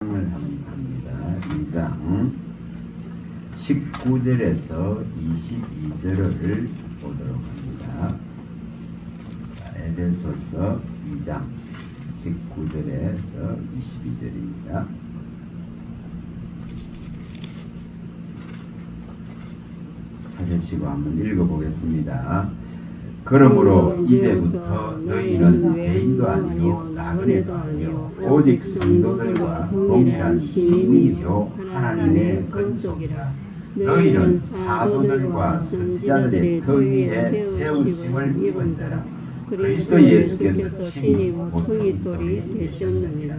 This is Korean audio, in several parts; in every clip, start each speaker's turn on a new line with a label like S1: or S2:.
S1: 을 합니다. 2장 19절에서 22절을 보도록 합니다. 에베소서 2장 19절에서 22절입니다. 찾으시고 한번 읽어보겠습니다. 그러므로 이제부터 너희는 개인도 아니요 나그네도 아니요 오직 성도들과 동일한 시민이요 하나님의 건속이라. 너희는 사도들과 선지자들의 터 위에 세우심을 입은 자라. 그리스도 예수께서 친히 모퉁이돌이 되셨느니라.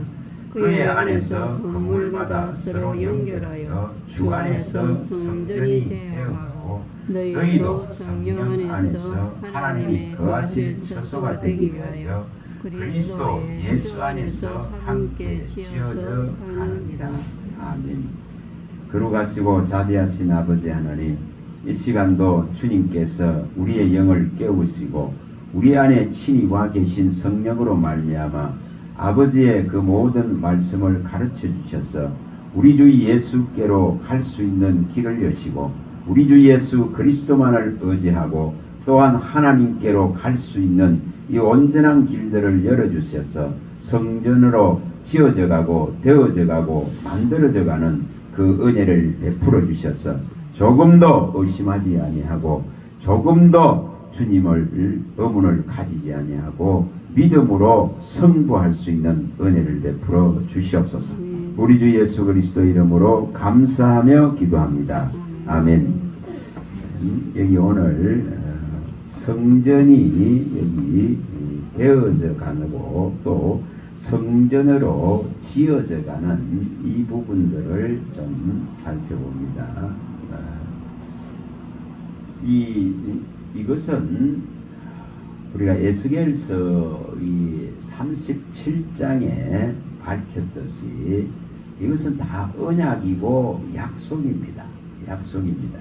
S1: 그의 안에서 건물마다 서로 연결하여 주 안에서 성전이 되어가고 너희도 성령 안에서 하나님이 거하실 처소가 되기 위하여 그리스도 예수 안에서 함께 지어져 가느니라. 아멘. 거룩하시고 자비하신 아버지 하나님, 이 시간도 주님께서 우리의 영을 깨우시고 우리 안에 친히 와 계신 성령으로 말미암아 아버지의 그 모든 말씀을 가르쳐 주셔서 우리 주 예수께로 갈 수 있는 길을 여시고 우리 주 예수 그리스도만을 의지하고 또한 하나님께로 갈 수 있는 이 온전한 길들을 열어주셔서 성전으로 지어져 가고 되어져 가고 만들어져 가는 그 은혜를 베풀어 주셔서 조금도 의심하지 아니하고 조금도 주님을 의문을 가지지 아니하고 믿음으로 승부할 수 있는 은혜를 베풀어 주시옵소서. 우리 주 예수 그리스도 이름으로 감사하며 기도합니다. 아멘. 여기 오늘 성전이 여기 되어져 가고 또 성전으로 지어져 가는 이 부분들을 좀 살펴봅니다. 이것은 우리가 에스겔서 이 37장에 밝혔듯이 이것은 다 언약이고 약속입니다. 약속입니다.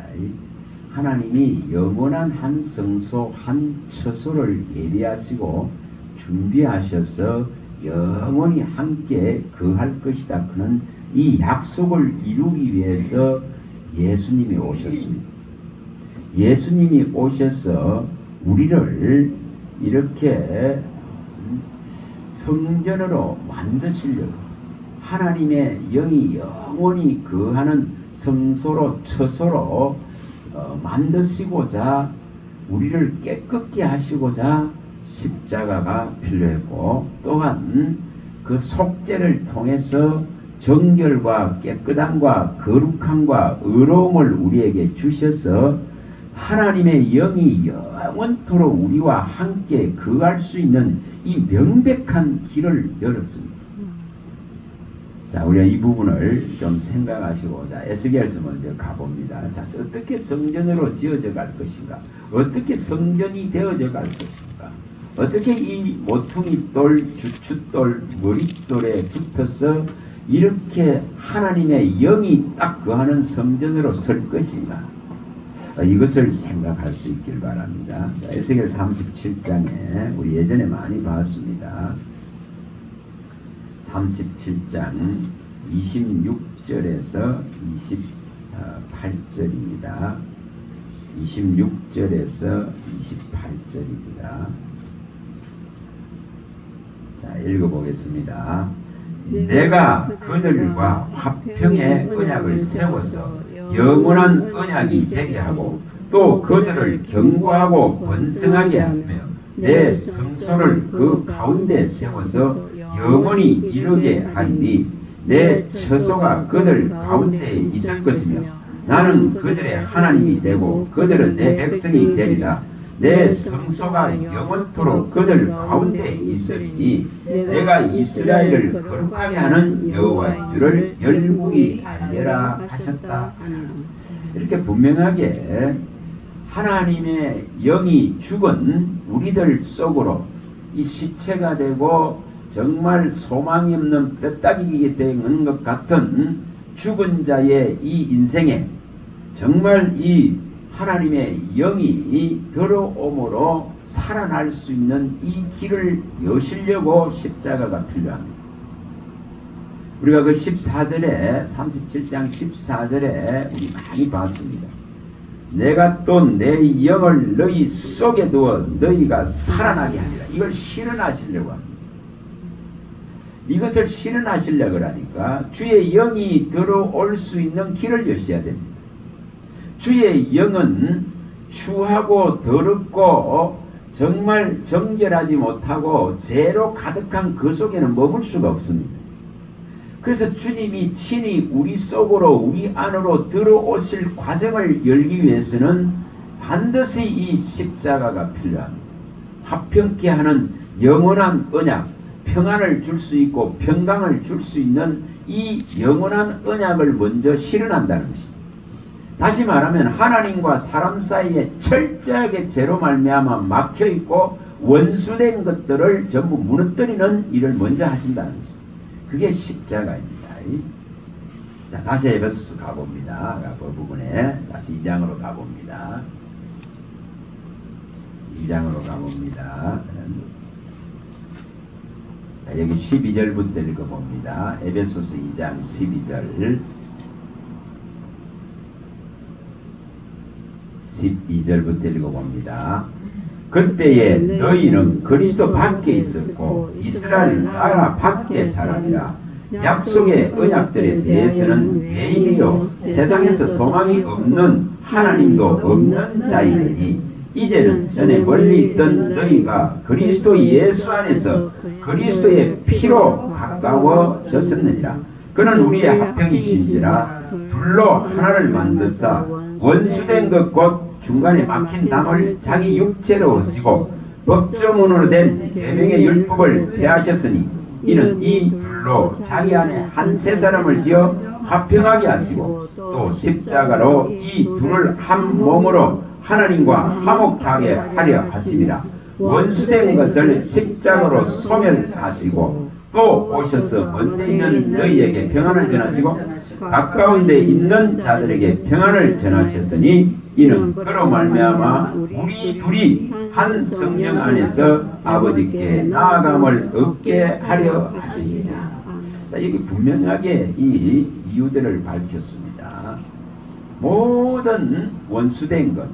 S1: 하나님이 영원한 한 성소 한 처소를 예비하시고 준비하셔서 영원히 함께 거할 것이다. 그는 이 약속을 이루기 위해서 예수님이 오셨습니다. 예수님이 오셔서 우리를 이렇게 성전으로 만드시려고 하나님의 영이 영원히 거하는 성소로 처소로 만드시고자 우리를 깨끗게 하시고자 십자가가 필요했고 또한 그 속죄를 통해서 정결과 깨끗함과 거룩함과 의로움을 우리에게 주셔서 하나님의 영이 영원토록 우리와 함께 거할 수 있는 이 명백한 길을 열었습니다. 자, 우리가 이 부분을 좀 생각하시고, 자, 에스겔서 먼저 가봅니다. 자, 어떻게 성전으로 지어져 갈 것인가? 어떻게 성전이 되어져 갈 것인가? 어떻게 이 모퉁이돌, 주춧돌, 머릿돌에 붙어서 이렇게 하나님의 영이 딱 거하는 성전으로 설 것인가? 이것을 생각할 수 있길 바랍니다. 자, 에스겔 37장에 우리 예전에 많이 봤습니다. 37장 26절에서 28절입니다. 26절에서 28절입니다. 자, 읽어보겠습니다. 내가 그들과 화평의 언약을 세워서 영원한 언약이 되게 하고 또 그들을 견고하고 번성하게 하며 내 성소를 그 가운데 세워서 영원히 이루게 하리니 내 처소가 그들 가운데에 있을 것이며 나는 그들의 하나님이 되고 그들은 내 백성이 되리라. 내 성소가 영원토록 그들 가운데에 있으리니 내가 이스라엘을 거룩하게 하는 여호와의 줄을 열국이 알리라 하셨다. 이렇게 분명하게 하나님의 영이 죽은 우리들 속으로 이 시체가 되고 정말 소망이 없는 뼈다귀게 되는 것 같은 죽은 자의 이 인생에 정말 이 하나님의 영이 들어옴으로 살아날 수 있는 이 길을 여시려고 십자가가 필요합니다. 우리가 그 14절에 37장 14절에 우리 많이 봤습니다. 내가 또 내 영을 너희 속에 두어 너희가 살아나게 하리라. 이걸 실현하시려고 합니다. 이것을 실현하시려고 하니까 주의 영이 들어올 수 있는 길을 여셔야 됩니다. 주의 영은 추하고 더럽고 정말 정결하지 못하고 죄로 가득한 그 속에는 머물 수가 없습니다. 그래서 주님이 친히 우리 속으로 우리 안으로 들어오실 과정을 열기 위해서는 반드시 이 십자가가 필요합니다. 화평케 하는 영원한 언약, 평안을 줄 수 있고 평강을 줄 수 있는 이 영원한 언약을 먼저 실현한다는 것입니다. 다시 말하면 하나님과 사람 사이에 철저하게 죄로 말미암아 막혀있고 원수된 것들을 전부 무너뜨리는 일을 먼저 하신다는 것입니다. 그게 십자가입니다. 자, 다시 에베소서 가봅니다. 그 부분에 다시 2장으로 가봅니다. 2장으로 가봅니다. 자, 여기 12절부터 읽어봅니다. 에베소서 2장 12절 12절부터 읽어봅니다. 그때에 너희는 그리스도 밖에 있었고 이스라엘 나라 밖에 사람이라. 약속의 언약들에 대해서는 외인이요 세상에서 소망이 없는 하나님도 없는 자이니 이제는 전에 멀리 있던 너희가 그리스도 예수 안에서 그리스도의 피로 가까워졌느니라. 그는 우리의 합평이신지라 둘로 하나를 만드사 원수된 것 곧 중간에 막힌 담을 자기 육체로 쓰고 법조문으로 된 계명의 율법을 폐하셨으니 이는 이 둘로 자기 안에 한 세 사람을 지어 화평하게 하시고 또 십자가로 이 둘을 한 몸으로 하나님과 화목하게 하려 하심이라. 원수된 것을 십자가로 소멸하시고 또 오셔서 먼데 있는 너희에게 평안을 전하시고 가까운 데 있는 자들에게 평안을 전하셨으니 이는 그로 말미암아 우리 둘이 한 성령 안에서 아버지께 나아감을 얻게 하려 하시니라. 여기 분명하게 이 이유들을 밝혔습니다. 모든 원수된 것,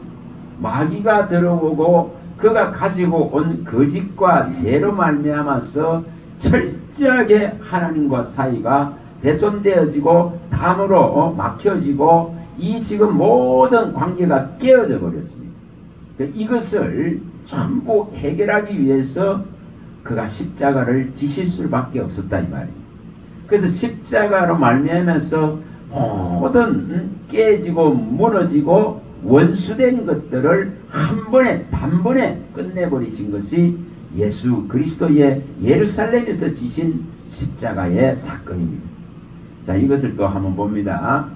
S1: 마귀가 들어오고 그가 가지고 온 거짓과 죄로 말미암아서 철저하게 하나님과 사이가 훼손되어지고 담으로 막혀지고 이 지금 모든 관계가 깨어져 버렸습니다. 이것을 전부 해결하기 위해서 그가 십자가를 지실 수밖에 없었다 이 말이에요. 그래서 십자가로 말미암아서 모든 깨지고 무너지고 원수된 것들을 한 번에 단번에 끝내버리신 것이 예수 그리스도의 예루살렘에서 지신 십자가의 사건입니다. 자, 이것을 또 한번 봅니다.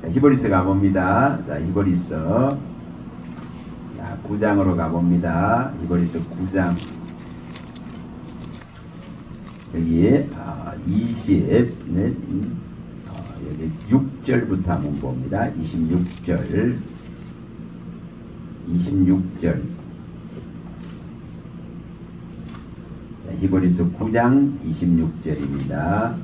S1: 자, 히브리서 가봅니다. 자, 히브리서 9장으로 가봅니다. 히브리서 9장 여기 여기 6절부터 한번 봅니다. 26절 자, 히브리서 9장 26절입니다.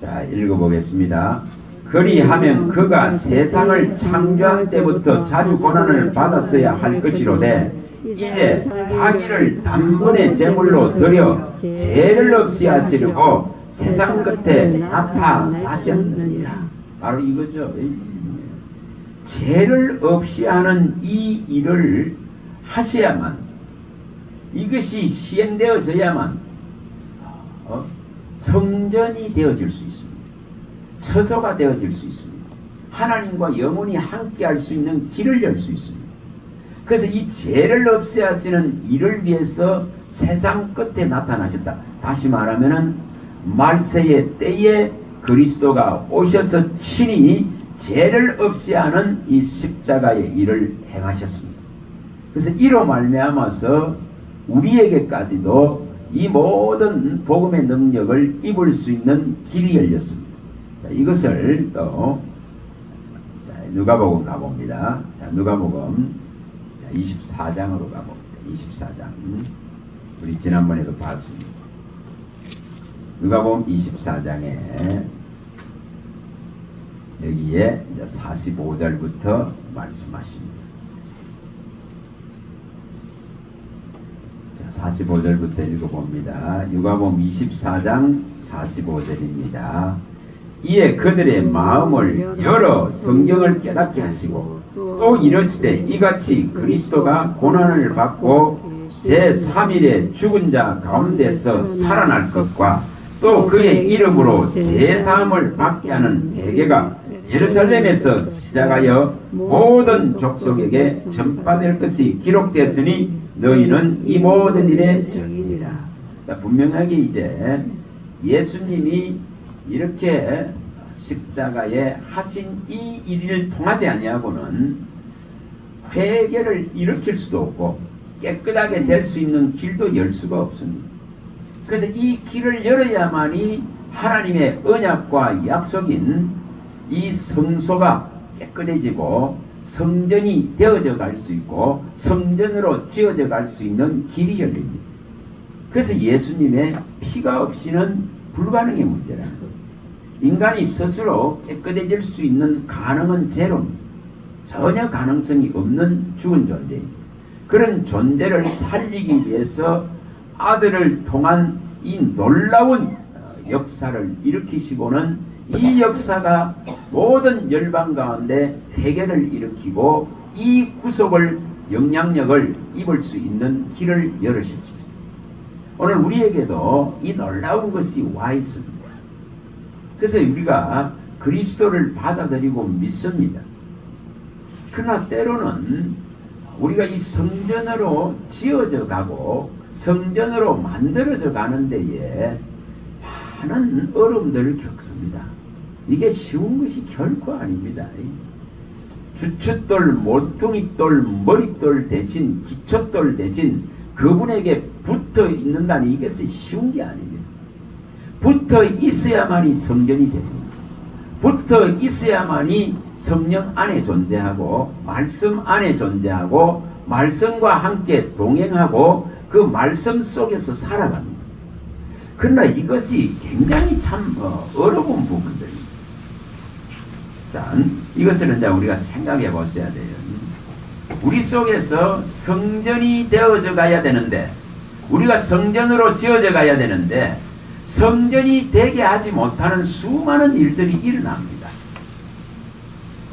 S1: 자, 읽어보겠습니다. 그리하면 그가 세상을 창조한 때부터 자주 고난을 받았어야 할 것이로되 이제 자기를 단번에 제물로 드려 죄를 없이 하시려고 세상 끝에 나타나셨느니라. 바로 이거죠. 죄를 없이 하는 이 일을 하셔야만, 이것이 시행되어져야만 성전이 되어질 수 있습니다. 처소가 되어질 수 있습니다. 하나님과 영원히 함께 할 수 있는 길을 열 수 있습니다. 그래서 이 죄를 없애하시는 일을 위해서 세상 끝에 나타나셨다. 다시 말하면은 말세의 때에 그리스도가 오셔서 친히 죄를 없애하는 이 십자가의 일을 행하셨습니다. 그래서 이로 말미암아서 우리에게까지도 이 모든 복음의 능력을 입을 수 있는 길이 열렸습니다. 자, 이것을 또 누가복음 가봅니다. 자, 누가복음 24장으로 가봅니다. 24장 우리 지난번에도 봤습니다. 누가복음 24장에 여기에 이제 45절부터 말씀하십니다. 자, 45절부터 읽어봅니다. 누가복음 24장 45절입니다. 이에 그들의 마음을 열어 성경을 깨닫게 하시고 또 이르시되 이같이 그리스도가 고난을 받고 제3일에 죽은 자 가운데서 살아날 것과 또 그의 이름으로 제사함을 받게 하는 회개가 예루살렘에서 시작하여 모든 족속에게 전파될 것이 기록됐으니 너희는 이 모든 일의 증인이라. 자, 분명하게 이제 예수님이 이렇게 십자가에 하신 이 일을 통하지 아니하고는 회개를 일으킬 수도 없고 깨끗하게 될 수 있는 길도 열 수가 없습니다. 그래서 이 길을 열어야만이 하나님의 언약과 약속인 이 성소가 깨끗해지고 성전이 되어져 갈 수 있고 성전으로 지어져 갈 수 있는 길이 열립니다. 그래서 예수님의 피가 없이는 불가능의 문제라는 거예요. 인간이 스스로 깨끗해질 수 있는 가능은 제로입니다. 전혀 가능성이 없는 죽은 존재입니다. 그런 존재를 살리기 위해서 아들을 통한 이 놀라운 역사를 일으키시고는 이 역사가 모든 열방 가운데 회개를 일으키고 이 구속을 영향력을 입을 수 있는 길을 열으셨습니다. 오늘 우리에게도 이 놀라운 것이 와 있습니다. 그래서 우리가 그리스도를 받아들이고 믿습니다. 그러나 때로는 우리가 이 성전으로 지어져 가고 성전으로 만들어져 가는 데에 많은 어려움들을 겪습니다. 이게 쉬운 것이 결코 아닙니다. 주춧돌, 모퉁이돌, 머릿돌 대신 기초돌 대신 그분에게 붙어 있는다니 이것이 쉬운 게 아닙니다. 붙어 있어야만이 성전이 됩니다. 붙어 있어야만이 성령 안에 존재하고 말씀 안에 존재하고 말씀과 함께 동행하고 그 말씀 속에서 살아갑니다. 그러나 이것이 굉장히 참 어려운 부분들입니다. 자, 이것을 이제 우리가 생각해 보셔야 돼요. 우리 속에서 성전이 되어져 가야 되는데 우리가 성전으로 지어져 가야 되는데 성전이 되게 하지 못하는 수많은 일들이 일어납니다.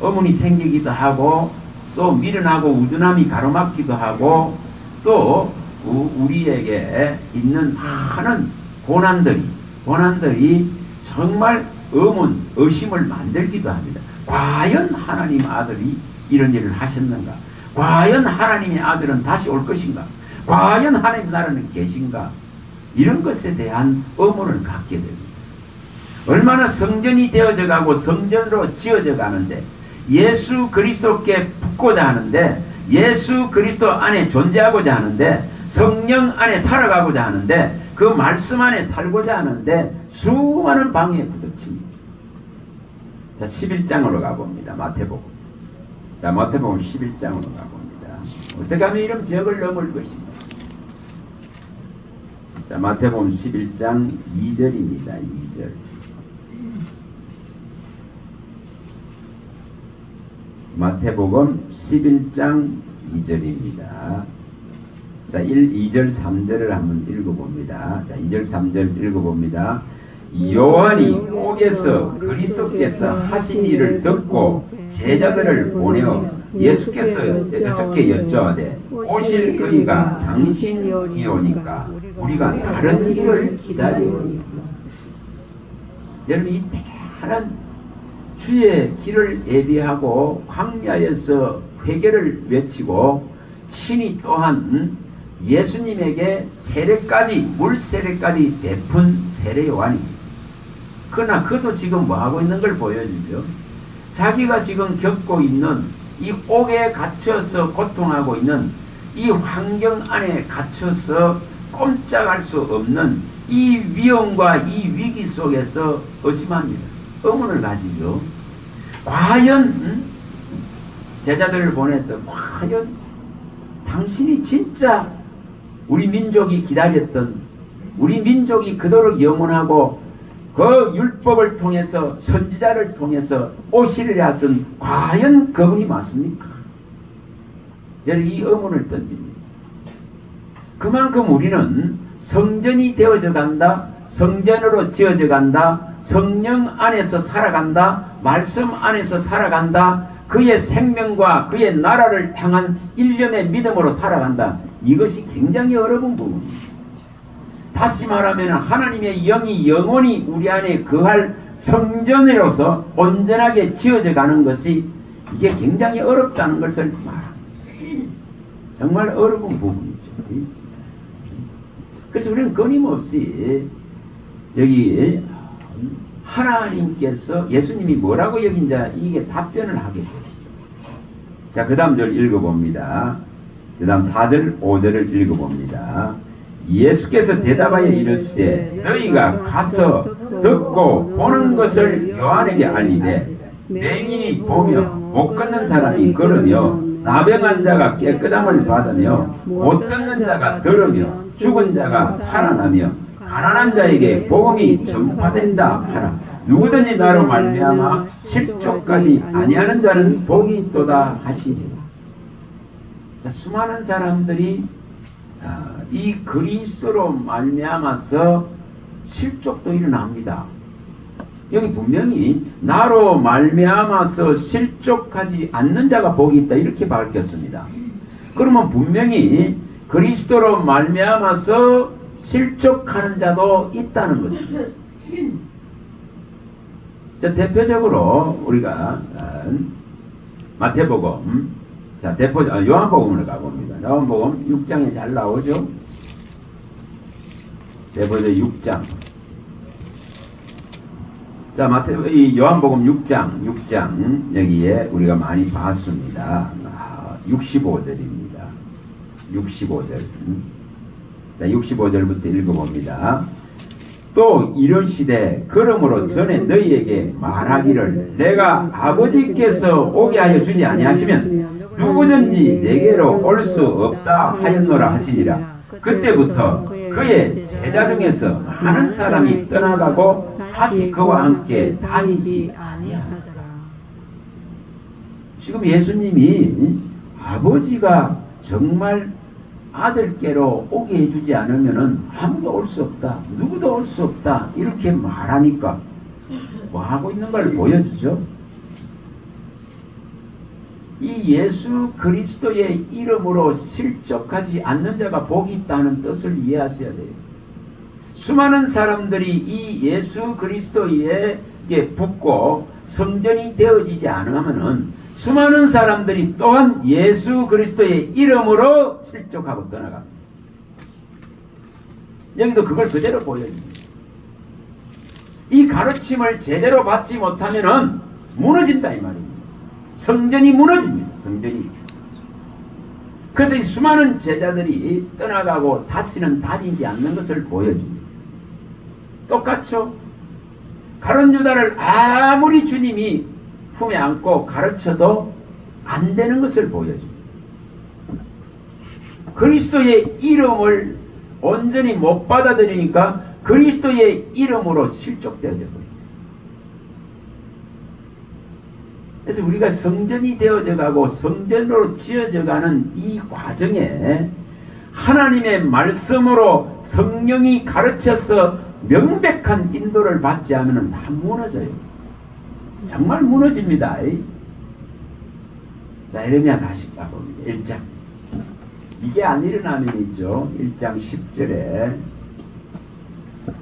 S1: 어문이 생기기도 하고 또 미련하고 우둔함이 가로막기도 하고 또 우리에게 있는 많은 고난들이 정말 의심을 만들기도 합니다. 과연 하나님 아들이 이런 일을 하셨는가? 과연 하나님의 아들은 다시 올 것인가? 과연 하나님 나라는 계신가? 이런 것에 대한 의문을 갖게 됩니다. 얼마나 성전이 되어져 가고 성전으로 지어져 가는데 예수 그리스도께 붙고자 하는데 예수 그리스도 안에 존재하고자 하는데 성령 안에 살아가고자 하는데 그 말씀 안에 살고자 하는데 수많은 방해에 부딪힙니다. 자, 11장으로 가봅니다. 마태복음. 자, 마태복음 11장으로 가봅니다. 어떻게 하면 이런 벽을 넘을 것입니다. 자, 마태복음 11장 2절입니다. 2절. 마태복음 11장 2절입니다. 자, 2절 3절을 한번 읽어봅니다. 자, 2절 3절 읽어봅니다. 요한이 옥에서 그리스도께서 하신 일을 듣고 제자들을 보내어 예수께 여쭤하되 오실 그이가 당신이오니까 우리가 다른 일을 기다리오니. 여러분, 이 대단한 주의 길을 예비하고 광야에서 회개를 외치고 친히 또한 예수님에게 물 세례까지 베푼 세례 요한입니다. 그러나 그도 지금 뭐하고 있는 걸 보여주죠. 자기가 지금 겪고 있는 이 옥에 갇혀서 고통하고 있는 이 환경 안에 갇혀서 꼼짝할 수 없는 이 위험과 이 위기 속에서 의심합니다. 의문을 가지죠. 과연 제자들을 보내서 과연 당신이 진짜 우리 민족이 기다렸던 우리 민족이 그토록 영원하고 그 율법을 통해서 선지자를 통해서 오시리라 쓴 과연 그분이 맞습니까? 여러분 이 의문을 던집니다. 그만큼 우리는 성전이 되어져 간다. 성전으로 지어져 간다. 성령 안에서 살아간다. 말씀 안에서 살아간다. 그의 생명과 그의 나라를 향한 일념의 믿음으로 살아간다. 이것이 굉장히 어려운 부분입니다. 다시 말하면 하나님의 영이 영원히 우리 안에 거할 성전으로서 온전하게 지어져 가는 것이 이게 굉장히 어렵다는 것을 말합니다. 정말 어려운 부분이죠. 그래서 우리는 끊임없이 여기 하나님께서 예수님이 뭐라고 여긴지 이게 답변을 하게 되시죠. 자, 그 다음 절 읽어봅니다. 그 다음 4절 5절을 읽어봅니다. 예수께서 대답하여 이르시되 너희가 가서 듣고 보는 것을 요한에게 알리되 맹인이 보며 못 걷는 사람이 걸으며 나병한 자가 깨끗함을 받으며 못 듣는 자가 들으며 죽은 자가 살아나며 가난한 자에게 복음이 전파된다 하라. 누구든지 나로 말미암아 실족까지 아니하는 자는 복이 있도다 하시니라. 자, 수많은 사람들이 이 그리스도로 말미암아서 실족도 일어납니다. 여기 분명히 나로 말미암아서 실족하지 않는 자가 복이 있다 이렇게 밝혔습니다. 그러면 분명히 그리스도로 말미암아서 실족하는 자도 있다는 것입니다. 자, 대표적으로 우리가 마태복음, 자, 요한복음을 가봅니다. 요한복음 6장에 잘 나오죠? 대표적 6장. 자, 요한복음 6장 여기에 우리가 많이 봤습니다. 65절입니다. 65절. 자, 65절부터 읽어봅니다. 또 이르시되 그러므로 전에 너희에게 말하기를 내가 아버지께서 오게 하여 주지 아니하시면 누구든지 내게로 올 수 없다 하였노라 하시니라. 그때부터 그의 제자 중에서 많은 사람이 떠나가고 다시 그와 함께 다니지 아니하더라. 지금 예수님이 아버지가 정말 아들께로 오게 해주지 않으면 아무도 올 수 없다. 누구도 올 수 없다. 이렇게 말하니까 뭐 하고 있는 걸 보여주죠. 이 예수 그리스도의 이름으로 실족하지 않는 자가 복이 있다는 뜻을 이해하셔야 돼요. 수많은 사람들이 이 예수 그리스도에게 붙고 성전이 되어지지 않으면은 수많은 사람들이 또한 예수 그리스도의 이름으로 실족하고 떠나갑니다. 여기도 그걸 그대로 보여줍니다. 이 가르침을 제대로 받지 못하면은 무너진다 이 말입니다. 성전이 무너집니다. 성전이. 그래서 이 수많은 제자들이 떠나가고 다시는 다니지 않는 것을 보여줍니다. 똑같죠? 가룟 유다를 아무리 주님이 품에 안고 가르쳐도 안 되는 것을 보여줍니다. 그리스도의 이름을 온전히 못 받아들이니까 그리스도의 이름으로 실족되어져 버립니다. 그래서 우리가 성전이 되어져 가고 성전으로 지어져 가는 이 과정에 하나님의 말씀으로 성령이 가르쳐서 명백한 인도를 받지 않으면 다 무너져요. 정말 무너집니다. 자, 에레미야 다시 가봅니다. 1장. 이게 안 일어나면 있죠. 1장 10절에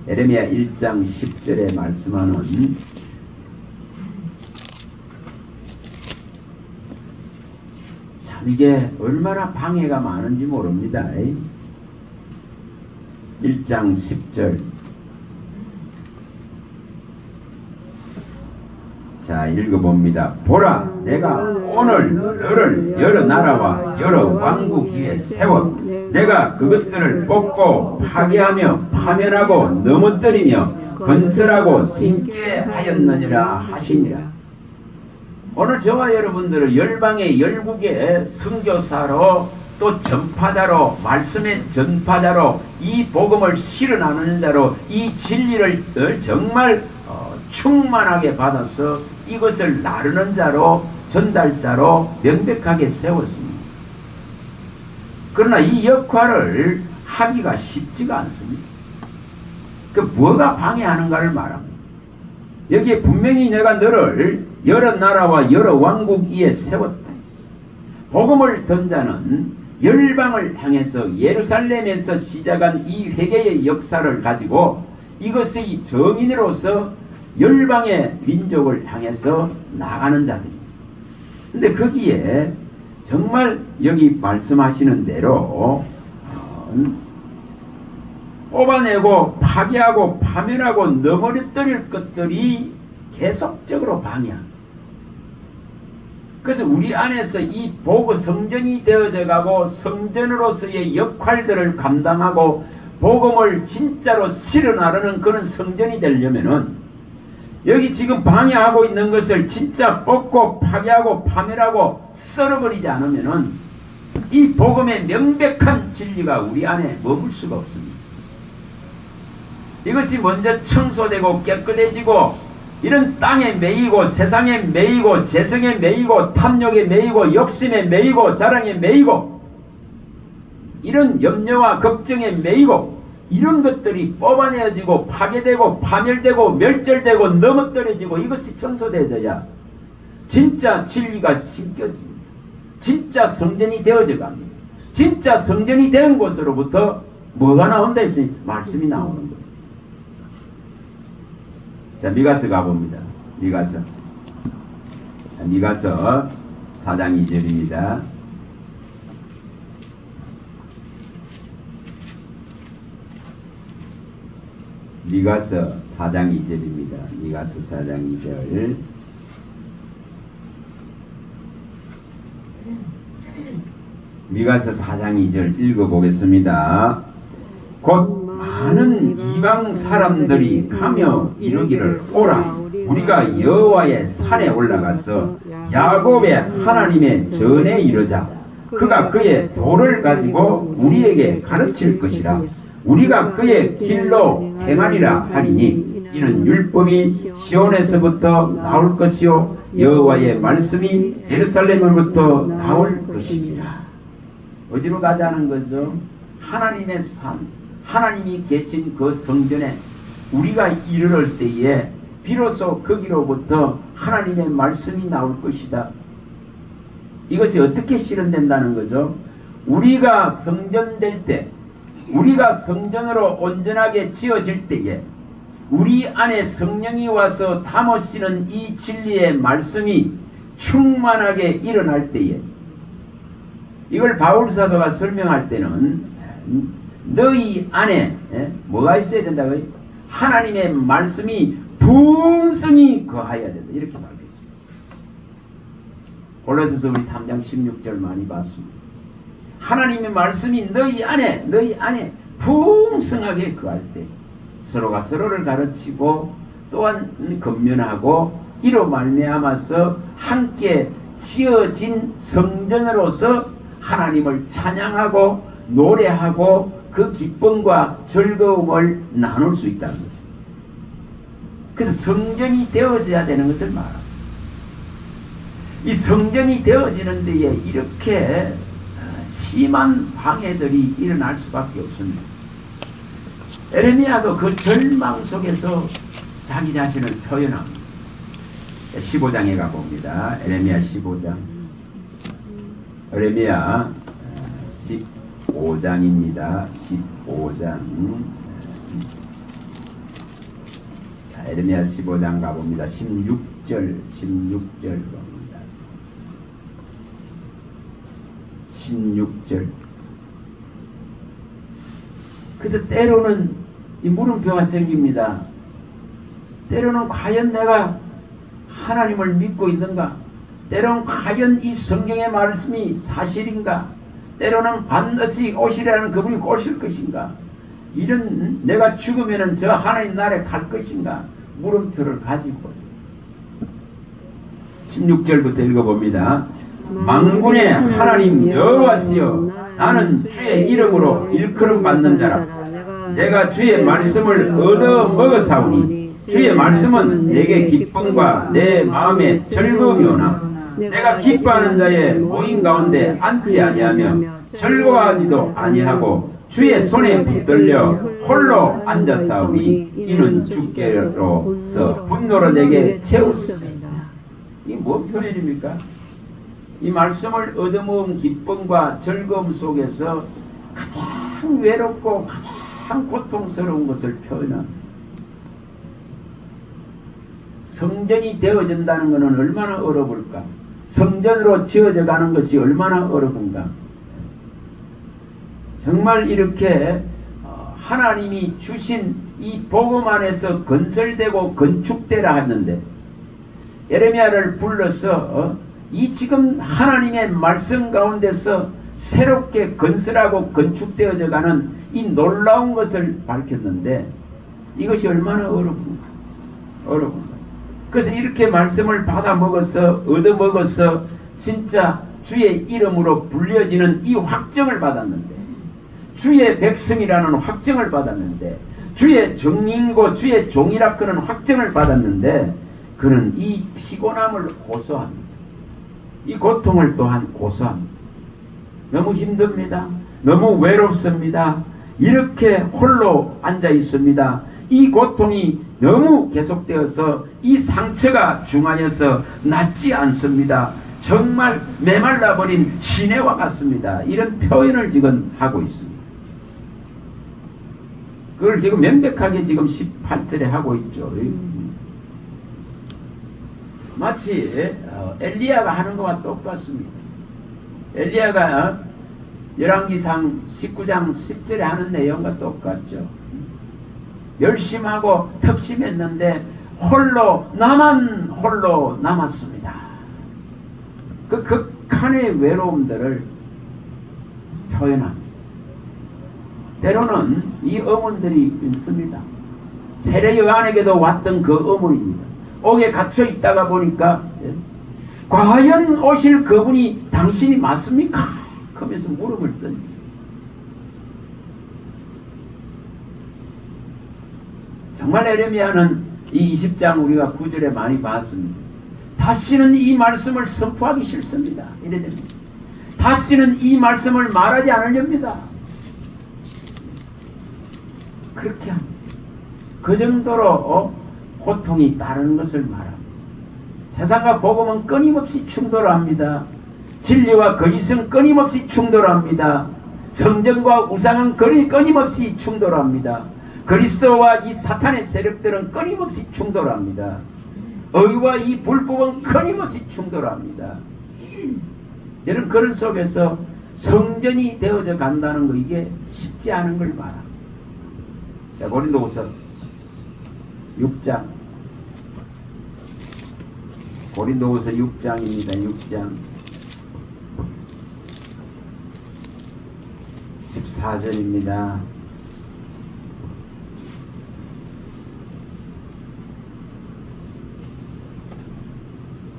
S1: 에레미야 1장 10절에 말씀하는 참 이게 얼마나 방해가 많은지 모릅니다. 1장 10절. 자, 읽어봅니다. 보라, 내가 오늘 너를 여러 나라와 여러 왕국 위에 세워 내가 그것들을 뽑고 파괴하며 파멸하고 넘어뜨리며 건설하고 심게 하였느니라 하시니라. 오늘 저와 여러분들은 열방의 열국의 선교사로 또 전파자로, 말씀의 전파자로, 이 복음을 실어 나누는 자로 이 진리를 정말 충만하게 받아서 이것을 나르는 자로, 전달자로 명백하게 세웠습니다. 그러나 이 역할을 하기가 쉽지가 않습니다. 그 뭐가 방해하는가를 말합니다. 여기에 분명히 내가 너를 여러 나라와 여러 왕국 위에 세웠다. 복음을 던 자는 열방을 향해서 예루살렘에서 시작한 이 회개의 역사를 가지고 이것의 정인으로서 열방의 민족을 향해서 나가는 자들입니다. 근데 거기에 정말 여기 말씀하시는 대로 뽑아내고 파괴하고 파멸하고 넘어뜨릴 것들이 계속적으로 방해합니다. 그래서 우리 안에서 이 복음 성전이 되어져 가고 성전으로서의 역할들을 감당하고 복음을 진짜로 실어 나르는 그런 성전이 되려면은 여기 지금 방해하고 있는 것을 진짜 뽑고 파괴하고 파멸하고 썰어버리지 않으면은 이 복음의 명백한 진리가 우리 안에 머물 수가 없습니다. 이것이 먼저 청소되고 깨끗해지고 이런 땅에 매이고 세상에 매이고 재성에 매이고 탐욕에 매이고 욕심에 매이고 자랑에 매이고 이런 염려와 걱정에 매이고 이런 것들이 뽑아내어지고 파괴되고 파멸되고 멸절되고 넘어뜨려지고 이것이 청소되어져야 진짜 진리가 심겨집니다. 진짜 성전이 되어져 갑니다. 진짜 성전이 된 곳으로부터 뭐가 나온다 했으니 말씀이 나오는 거예요. 자, 미가서 가봅니다. 미가서 4장 2절입니다. 미가서 4장 2절입니다. 미가서 4장 2절. 미가서 4장 2절 읽어보겠습니다. 곧 많은 이방 사람들이 가며 이르기를 오라 우리가 여호와의 산에 올라가서 야곱의 하나님의 전에 이르자. 그가 그의 도를 가지고 우리에게 가르칠 것이라. 우리가 그의 길로 행하리라 하리니 이는 율법이 시온에서부터 나올 것이요 여호와의 말씀이 예루살렘으로부터 나올 것이니라. 어디로 가자는 거죠? 하나님의 산, 하나님이 계신 그 성전에 우리가 이르를 때에 비로소 거기로부터 하나님의 말씀이 나올 것이다. 이것이 어떻게 실현된다는 거죠? 우리가 성전될 때, 우리가 성전으로 온전하게 지어질 때에 우리 안에 성령이 와서 담으시는 이 진리의 말씀이 충만하게 일어날 때에 이걸 바울사도가 설명할 때는 너희 안에 뭐가 있어야 된다고요? 하나님의 말씀이 풍성히 거하여야 된다. 이렇게 말했습니다. 골로새서 우리 3장 16절 많이 봤습니다. 하나님의 말씀이 너희 안에 풍성하게 거할 때 서로가 서로를 가르치고 또한 건면하고 이로 말미암아서 함께 지어진 성전으로서 하나님을 찬양하고 노래하고 그 기쁨과 즐거움을 나눌 수 있다는 거죠. 그래서 성전이 되어져야 되는 것을 말합니다. 이 성전이 되어지는 데에 이렇게 심한 방해들이 일어날 수밖에 없습니다. 에레미야도 그 절망 속에서 자기 자신을 표현합니다. 15장에 가봅니다. 에레미야 15장. 에레미야 15장입니다. 15장. 자, 에레미야 15장 가봅니다. 16절 봅니다. 16절. 그래서 때로는 이 물음표가 생깁니다. 때로는 과연 내가 하나님을 믿고 있는가? 때로는 과연 이 성경의 말씀이 사실인가? 때로는 반드시 오시라는 그분이 오실 것인가? 이런 내가 죽으면 저 하나님 나라에 갈 것인가? 물음표를 가지고 16절부터 읽어봅니다. 만군의 하나님 여호와시여 나는 주의 이름으로 일컬음 받는 자라. 내가 주의 말씀을 얻어 먹었사오니 주의 말씀은 내게 기쁨과 내 마음에 즐거움이오나 내가 기뻐하는 자의 모임 가운데 앉지 아니하며 즐거워하지도 아니하고 주의 손에 붙들려 홀로 앉았사오니 이는 주께로서 분노로 내게 채웠습니다. 이게 뭔 표현입니까? 이 말씀을 얻어먹은 기쁨과 즐거움 속에서 가장 외롭고 가장 고통스러운 것을 표현합니다. 성전이 되어진다는 것은 얼마나 어려울까? 성전으로 지어져 가는 것이 얼마나 어려운가? 정말 이렇게 하나님이 주신 이 복음 안에서 건설되고 건축되라 했는데 예레미야를 불러서 이 지금 하나님의 말씀 가운데서 새롭게 건설하고 건축되어져 가는 이 놀라운 것을 밝혔는데 이것이 얼마나 어려운가? 그래서 이렇게 말씀을 받아 먹어서 얻어 먹어서 진짜 주의 이름으로 불려지는 이 확정을 받았는데 주의 백성이라는 확정을 받았는데 주의 정인이고 주의 종이라 그는 확정을 받았는데 그는 이 피곤함을 고소합니다. 이 고통을 또한 고소합니다. 너무 힘듭니다. 너무 외롭습니다. 이렇게 홀로 앉아 있습니다. 이 고통이 너무 계속되어서 이 상처가 중하여서 낫지 않습니다. 정말 메말라버린 시내와 같습니다. 이런 표현을 지금 하고 있습니다. 그걸 지금 명백하게 지금 18절에 하고 있죠. 마치 엘리야가 하는 것과 똑같습니다. 엘리야가 열왕기상 19장 10절에 하는 내용과 똑같죠. 열심하고 턱심했는데 나만 홀로 남았습니다. 그 극한의 외로움들을 표현합니다. 때로는 이 어문들이 있습니다. 세례 요한에게도 왔던 그 어문입니다. 옥에 갇혀 있다가 보니까 과연 오실 그분이 당신이 맞습니까? 하면서 무릎을 던집니다. 정말 에레미야는 이 20장 우리가 9절에 많이 봤습니다. 다시는 이 말씀을 선포하기 싫습니다. 이래 됩니다. 다시는 이 말씀을 말하지 않으렵니다. 그렇게 합니다. 그 정도로 고통이 따르는 것을 말합니다. 세상과 복음은 끊임없이 충돌합니다. 진리와 거짓은 끊임없이 충돌합니다. 성전과 우상은 끊임없이 충돌합니다. 그리스도와 이 사탄의 세력들은 끊임없이 충돌합니다. 의와 이 불법은 끊임없이 충돌합니다. 여러분 그런 속에서 성전이 되어져 간다는 거 이게 쉽지 않은 걸 말합니다. 자, 고린도후서 6장 고린도후서 6장입니다. 6장 14절입니다.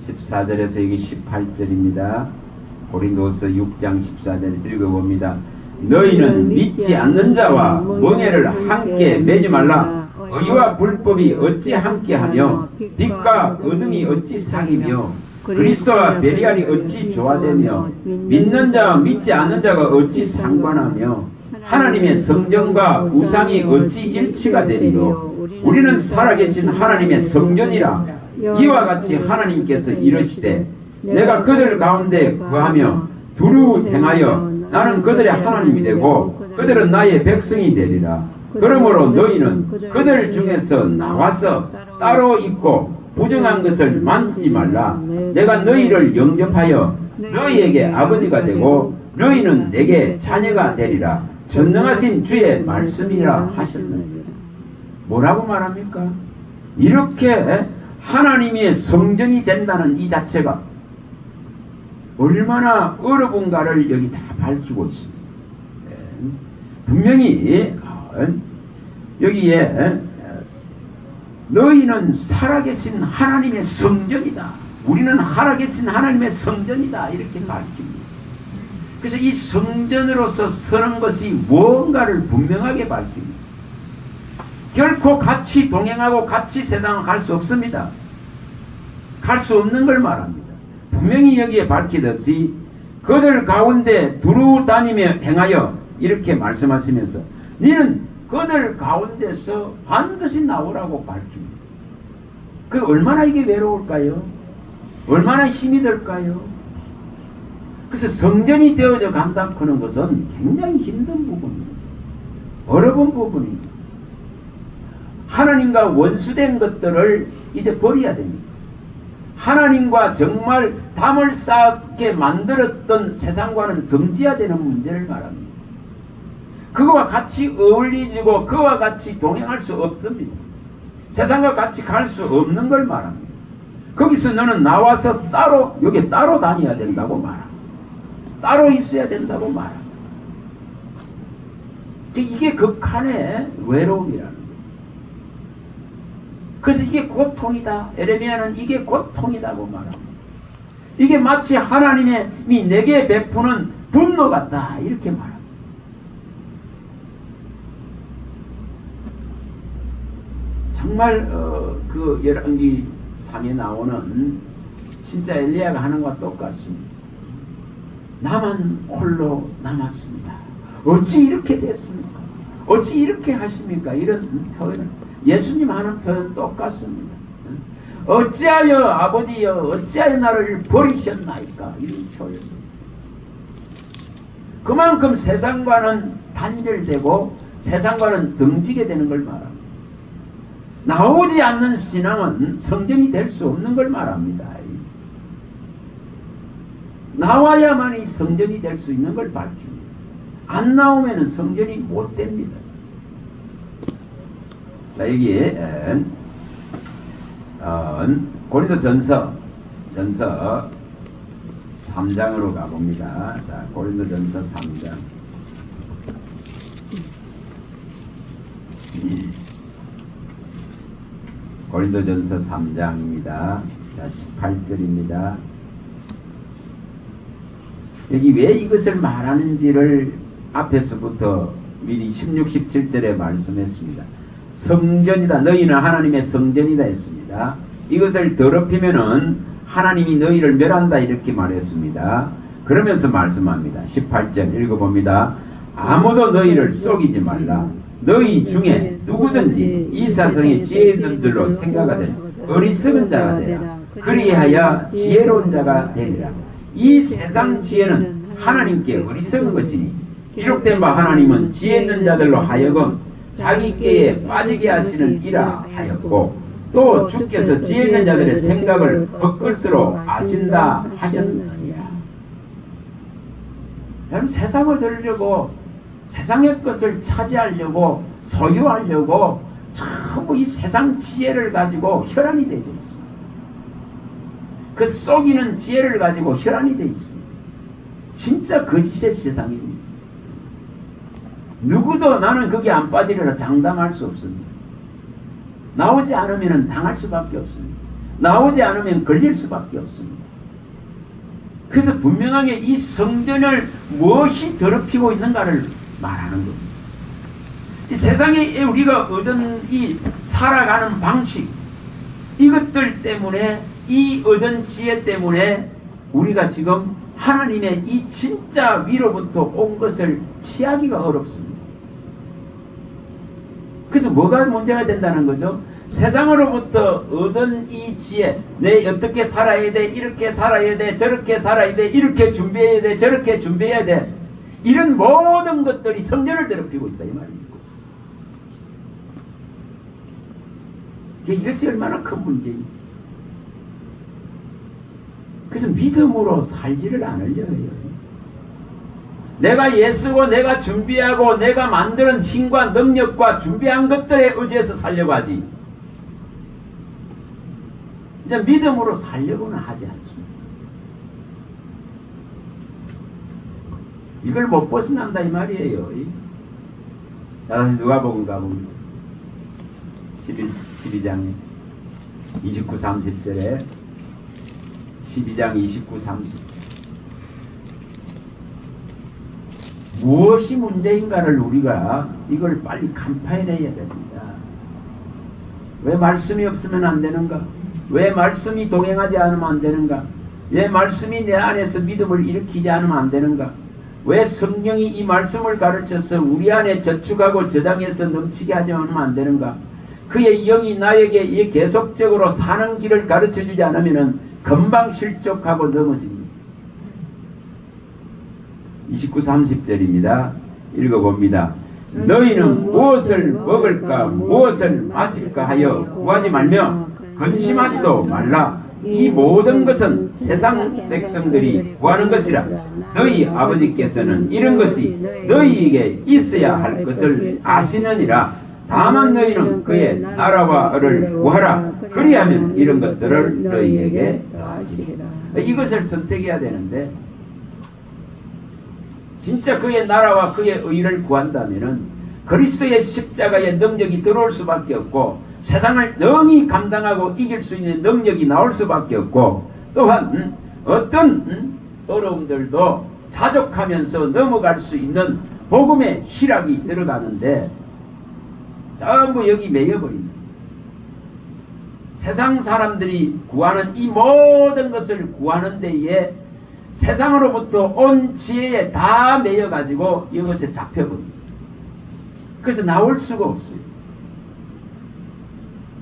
S1: 14절에서 여기 18절입니다. 고린도서 6장 14절 읽어봅니다. 너희는 믿지 않는 자와 멍에를 함께 매지 말라. 의와 불법이 어찌 함께하며 빛과 어둠이 어찌 사귀며 그리스도와 베리알이 어찌 조화되며 믿는 자와 믿지 않는 자가 어찌 상관하며 하나님의 성전과 우상이 어찌 일치가 되리요. 우리는 살아계신 하나님의 성전이라. 이와 같이 하나님께서 이르시되 내가 그들 가운데 거하며 두루 행하여 나는 그들의 하나님이 되고 그들은 나의 백성이 되리라. 그러므로 너희는 그들 중에서 나와서 따로 있고 부정한 것을 만지지 말라. 내가 너희를 영접하여 너희에게 아버지가 되고 너희는 내게 자녀가 되리라. 전능하신 주의 말씀이라 하셨느니라. 뭐라고 말합니까? 이렇게 하나님의 성전이 된다는 이 자체가 얼마나 어려운가를 여기 다 밝히고 있습니다. 분명히 여기에 너희는 살아계신 하나님의 성전이다. 우리는 살아계신 하나님의 성전이다. 이렇게 밝힙니다. 그래서 이 성전으로서 서는 것이 무언가를 분명하게 밝힙니다. 결코 같이 동행하고 같이 세상을 갈 수 없습니다. 갈 수 없는 걸 말합니다. 분명히 여기에 밝히듯이 그들 가운데 두루 다니며 행하여 이렇게 말씀하시면서 너는 그들 가운데서 반드시 나오라고 밝힙니다. 그 얼마나 이게 외로울까요? 얼마나 힘이 들까요? 그래서 성전이 되어져 간다는 것은 굉장히 힘든 부분입니다. 어려운 부분입니다. 하나님과 원수된 것들을 이제 버려야 됩니다. 하나님과 정말 담을 쌓게 만들었던 세상과는 등지어야 되는 문제를 말합니다. 그거와 같이 어울리지고 그와 같이 동행할 수 없습니다. 세상과 같이 갈 수 없는 걸 말합니다. 거기서 너는 나와서 따로 여기 따로 다녀야 된다고 말합니다. 따로 있어야 된다고 말합니다. 이게 극한의 외로움이라는 거예요. 그래서 이게 고통이다. 에레미야는 이게 고통이다고 말합니다. 이게 마치 하나님이 내게 베푸는 분노 같다 이렇게 말합니다. 정말 그 열왕기 3에 나오는 진짜 엘리야가 하는 것과 똑같습니다. 나만 홀로 남았습니다. 어찌 이렇게 됐습니까? 어찌 이렇게 하십니까? 이런 표현을 예수님 하는 표현 똑같습니다. 어찌하여 아버지여 어찌하여 나를 버리셨나이까? 이런 표현. 그만큼 세상과는 단절되고 세상과는 등지게 되는 걸 말합니다. 나오지 않는 신앙은 성전이 될 수 없는 걸 말합니다. 나와야만이 성전이 될 수 있는 걸 밝힙니다. 안 나오면 성전이 못 됩니다. 자, 여기에 고린도전서 3장으로 가봅니다. 자, 고린도전서 3장. 고린도전서 3장입니다. 자, 18절입니다. 여기 왜 이것을 말하는지를 앞에서부터 미리 16, 17절에 말씀했습니다. 성전이다. 너희는 하나님의 성전이다 했습니다. 이것을 더럽히면은 하나님이 너희를 멸한다 이렇게 말했습니다. 그러면서 말씀합니다. 18절 읽어봅니다. 아무도 너희를 속이지 말라. 너희 중에 누구든지 이 세상의 지혜 있는 들로 생각하되 어리석은 자가 되라. 그리하여 지혜로운 자가 되리라. 이 세상 지혜는 하나님께 어리석은 것이니 기록된 바 하나님은 지혜 있는 자들로 하여금 자기 꾀에 빠지게 하시는 이라 하였고 또 주께서 지혜 있는 자들의 생각을 헛것으로 아신다 하셨느니라. 여러분 세상을 들으려고 세상의 것을 차지하려고 소유하려고 전부 이 세상 지혜를 가지고 혈안이 되어 있습니다. 그 속이는 지혜를 가지고 혈안이 되어 있습니다. 진짜 거짓의 세상입니다. 누구도 나는 거기 안 빠지리라 장담할 수 없습니다. 나오지 않으면 당할 수밖에 없습니다. 나오지 않으면 걸릴 수밖에 없습니다. 그래서 분명하게 이 성전을 무엇이 더럽히고 있는가를 말하는 겁니다. 이 세상에 우리가 얻은 이 살아가는 방식, 이것들 때문에 이 얻은 지혜 때문에 우리가 지금 하나님의 이 진짜 위로부터 온 것을 취하기가 어렵습니다. 그래서 뭐가 문제가 된다는 거죠? 세상으로부터 얻은 이 지혜, 내 어떻게 살아야 돼, 이렇게 살아야 돼, 저렇게 살아야 돼, 이렇게 준비해야 돼, 저렇게 준비해야 돼, 이런 모든 것들이 성전을 더럽히고 있다 이 말입니다. 이것이 얼마나 큰 문제인지. 그래서 믿음으로 살지를 않으려고 해요. 내가 예수고 내가 준비하고 내가 만드는 힘과 능력과 준비한 것들에 의지해서 살려고 하지. 이제 믿음으로 살려고는 하지 않습니다. 이걸 못 벗어난다 이 말이에요. 누가복음 가보면 12장 29, 30절에 12장 29, 30 무엇이 문제인가를 우리가 이걸 빨리 간파해내야 됩니다. 왜 말씀이 없으면 안 되는가? 왜 말씀이 동행하지 않으면 안 되는가? 왜 말씀이 내 안에서 믿음을 일으키지 않으면 안 되는가? 왜 성령이 이 말씀을 가르쳐서 우리 안에 저축하고 저장해서 넘치게 하지 않으면 안 되는가? 그의 영이 나에게 계속적으로 사는 길을 가르쳐주지 않으면 금방 실족하고 넘어집니다. 29, 30절입니다. 읽어봅니다. 너희는 무엇을 먹을까 무엇을 마실까 하여 구하지 말며 근심하지도 말라. 이 모든 것은 세상 백성들이 구하는 것이라. 너희 아버지께서는 이런 것이 너희에게 있어야 할 것을 아시느니라. 다만 너희는 그의 나라와 을을 구하라. 그리하면 이런 것들을 너희에게 더하시리라. 이것을 선택해야 되는데, 진짜 그의 나라와 그의 의를 구한다면은 그리스도의 십자가의 능력이 들어올 수밖에 없고, 세상을 능히 감당하고 이길 수 있는 능력이 나올 수밖에 없고, 또한 어떤 어려움들도 자족하면서 넘어갈 수 있는 복음의 희락이 들어가는데 전부 여기 매여버립니다. 세상 사람들이 구하는 이 모든 것을 구하는 데에 세상으로부터 온 지혜에 다 매여가지고 이것에 잡혀버립니다. 그래서 나올 수가 없어요.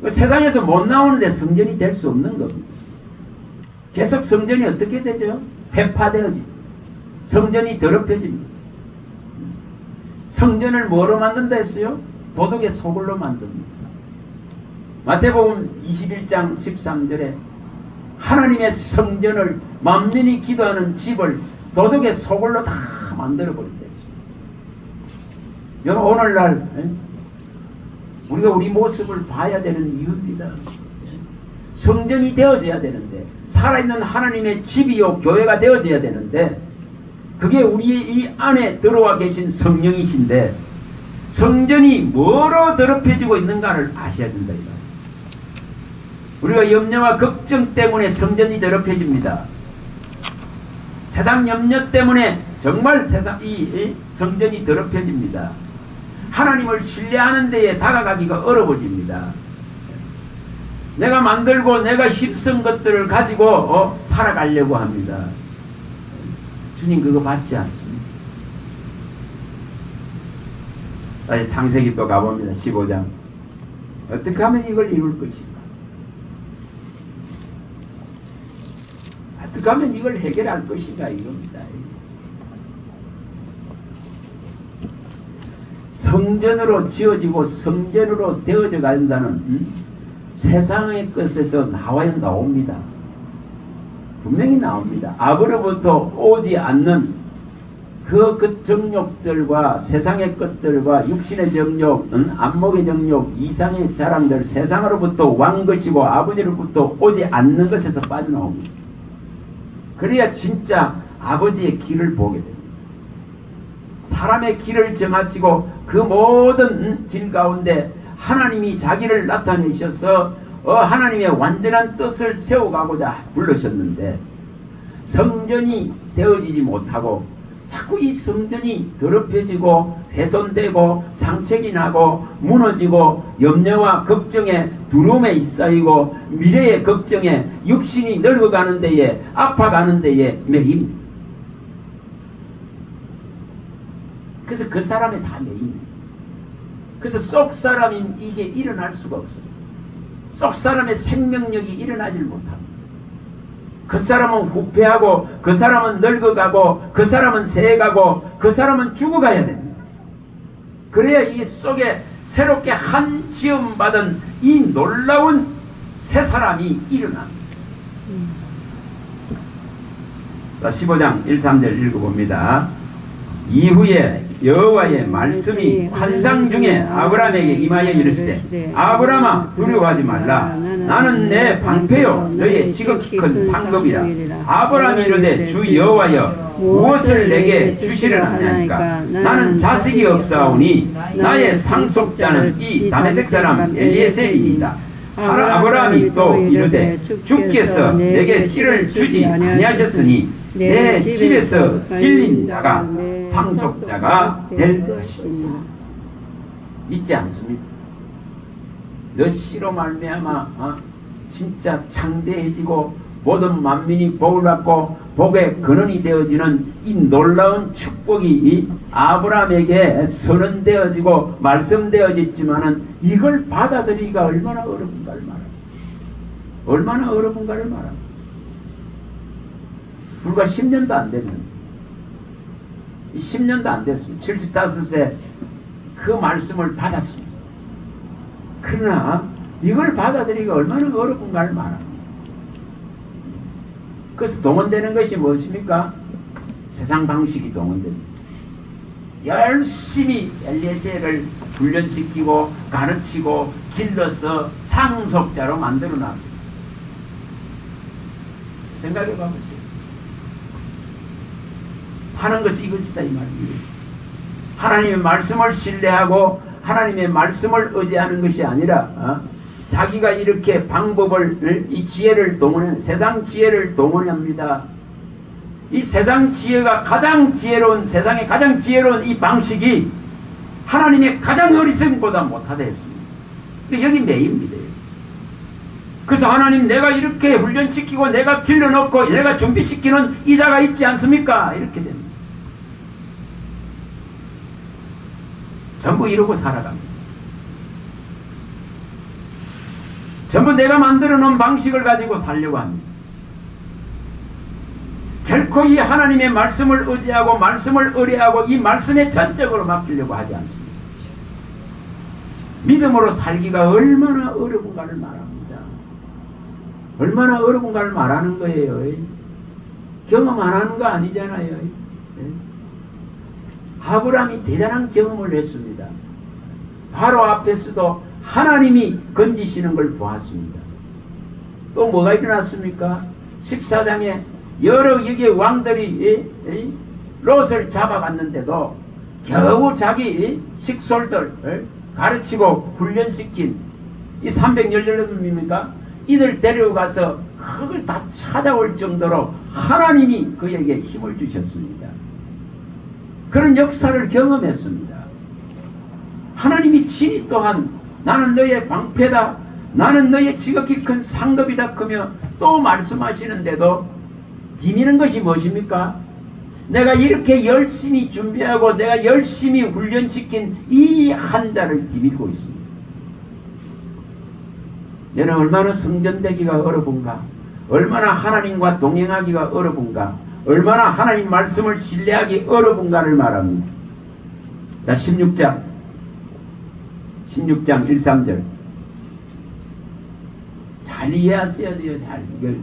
S1: 세상에서 못 나오는데 성전이 될 수 없는 겁니다. 계속 성전이 어떻게 되죠? 회파되어집니다. 성전이 더럽혀집니다. 성전을 뭐로 만든다 했어요? 도둑의 소굴로 만듭니다. 마태복음 21장 13절에 하나님의 성전을 만민이 기도하는 집을 도둑의 소굴로 다 만들어버린다 했습니다. 여러분, 오늘날 우리가 우리 모습을 봐야 되는 이유입니다. 성전이 되어져야 되는데, 살아있는 하나님의 집이요 교회가 되어져야 되는데, 그게 우리의 이 안에 들어와 계신 성령이신데, 성전이 뭐로 더럽혀지고 있는가를 아셔야 된다. 우리가 염려와 걱정 때문에 성전이 더럽혀집니다. 세상 염려 때문에 정말 이 성전이 더럽혀집니다. 하나님을 신뢰하는 데에 다가가기가 어려워집니다. 내가 만들고 내가 힘쓴 것들을 가지고 살아가려고 합니다. 주님 그거 받지 않습니다. 창세기 또 가봅니다. 15장. 어떻게 하면 이걸 이룰 것인가? 어떻게 하면 이걸 해결할 것인가 이겁니다. 성전으로 지어지고 성전으로 되어져 간다는 세상의 것에서 나옵니다. 분명히 나옵니다. 앞으로부터 오지 않는 그 정욕들과 세상의 것들과 육신의 정욕, 안목의 정욕, 이상의 자랑들, 세상으로부터 왕 것이고 아버지로부터 오지 않는 것에서 빠져나옵니다. 그래야 진짜 아버지의 길을 보게 됩니다. 사람의 길을 정하시고 그 모든 길 가운데 하나님이 자기를 나타내셔서 하나님의 완전한 뜻을 세워가고자 부르셨는데, 성전이 되어지지 못하고 자꾸 이 성전이 더럽혀지고 훼손되고 상책이 나고 무너지고 염려와 걱정에 두려움에 쌓이고 미래의 걱정에 육신이 늙어가는 데에 아파가는 데에 매입니다. 그래서 그 사람에 다 매입니다. 그래서 속 사람인 이게 일어날 수가 없어요. 속 사람의 생명력이 일어나질 못합니다. 그 사람은 후패하고 그 사람은 늙어가고 그 사람은 새가고 그 사람은 죽어가야 됩니다. 그래야 이 속에 새롭게 한 지음받은 이 놀라운 새 사람이 일어납니다. 자, 15장 1, 3절 읽어봅니다. 이후에 여호와의 말씀이 환상 중에 아브라함에게 임하여 이르시되, 아브라함아 두려워하지 말라. 나는 내 방패요 너의 지극히 큰 상급이라. 아브라함이 이르되 주 여호와여 무엇을 내게 주시려나 하니까 나는 자식이 없사오니 나의 상속자는 이 다메섹 사람 엘리에셀이니이다. 아브라함이 또 이르되 주께서 내게 씨를 주지 아니하셨으니 내 집에서 길린 자가 상속자가 될 것입니다. 믿지 않습니다. 너 씨로 말미암아 진짜 창대해지고 모든 만민이 복을 받고 복의 근원이 되어지는 이 놀라운 축복이 이 아브라함에게 선언되어지고 말씀되어졌지만은 이걸 받아들이기가 얼마나 어려운가를 말합니다. 얼마나 어려운가를 말합니다. 불과 10년도 안 되면 10년도 안 됐어요. 75세 그 말씀을 받았습니다. 그러나 이걸 받아들이기가 얼마나 어려운가를 말합니다. 그래서 동원되는 것이 무엇입니까? 세상 방식이 동원됩니다. 열심히 엘리에셀을 훈련시키고 가르치고 길러서 상속자로 만들어 놨습니다. 생각해 봐보세요. 하는 것이 이것이다 이 말이에요. 하나님의 말씀을 신뢰하고 하나님의 말씀을 의지하는 것이 아니라 자기가 이렇게 방법을 이 지혜를 동원해 세상 지혜를 동원합니다. 이 세상 지혜가 가장 지혜로운 세상의 가장 지혜로운 이 방식이 하나님의 가장 어리석음보다 못하다 했습니다. 여기 매입니다. 그래서 하나님 내가 이렇게 훈련시키고 내가 길러놓고 내가 준비시키는 이자가 있지 않습니까? 이렇게 됩니다. 전부 이러고 살아갑니다. 전부 내가 만들어 놓은 방식을 가지고 살려고 합니다. 결코 이 하나님의 말씀을 의지하고 말씀을 의뢰하고 이 말씀에 전적으로 맡기려고 하지 않습니다. 믿음으로 살기가 얼마나 어려운가를 말합니다. 얼마나 어려운가를 말하는 거예요. 경험 안 하는 거 아니잖아요. 아브라함이 대단한 경험을 했습니다. 바로 앞에서도 하나님이 건지시는 걸 보았습니다. 또 뭐가 일어났습니까? 14장에 여러 여기에 왕들이 롯을 잡아갔는데도 겨우 자기 식솔들 가르치고 훈련시킨 이 318명입니까? 이들 데려가서 그걸 다 찾아올 정도로 하나님이 그에게 힘을 주셨습니다. 그런 역사를 경험했습니다. 하나님이 친히 또한 나는 너의 방패다, 나는 너의 지극히 큰 상급이다 그며 또 말씀하시는데도 디미는 것이 무엇입니까? 내가 이렇게 열심히 준비하고 내가 열심히 훈련시킨 이 한자를 디밀고 있습니다. 너는 얼마나 성전되기가 어려운가, 얼마나 하나님과 동행하기가 어려운가, 얼마나 하나님 말씀을 신뢰하기 어려운가를 말합니다. 자, 16장 1, 3절 잘 이해하셔야 돼요. 잘 이걸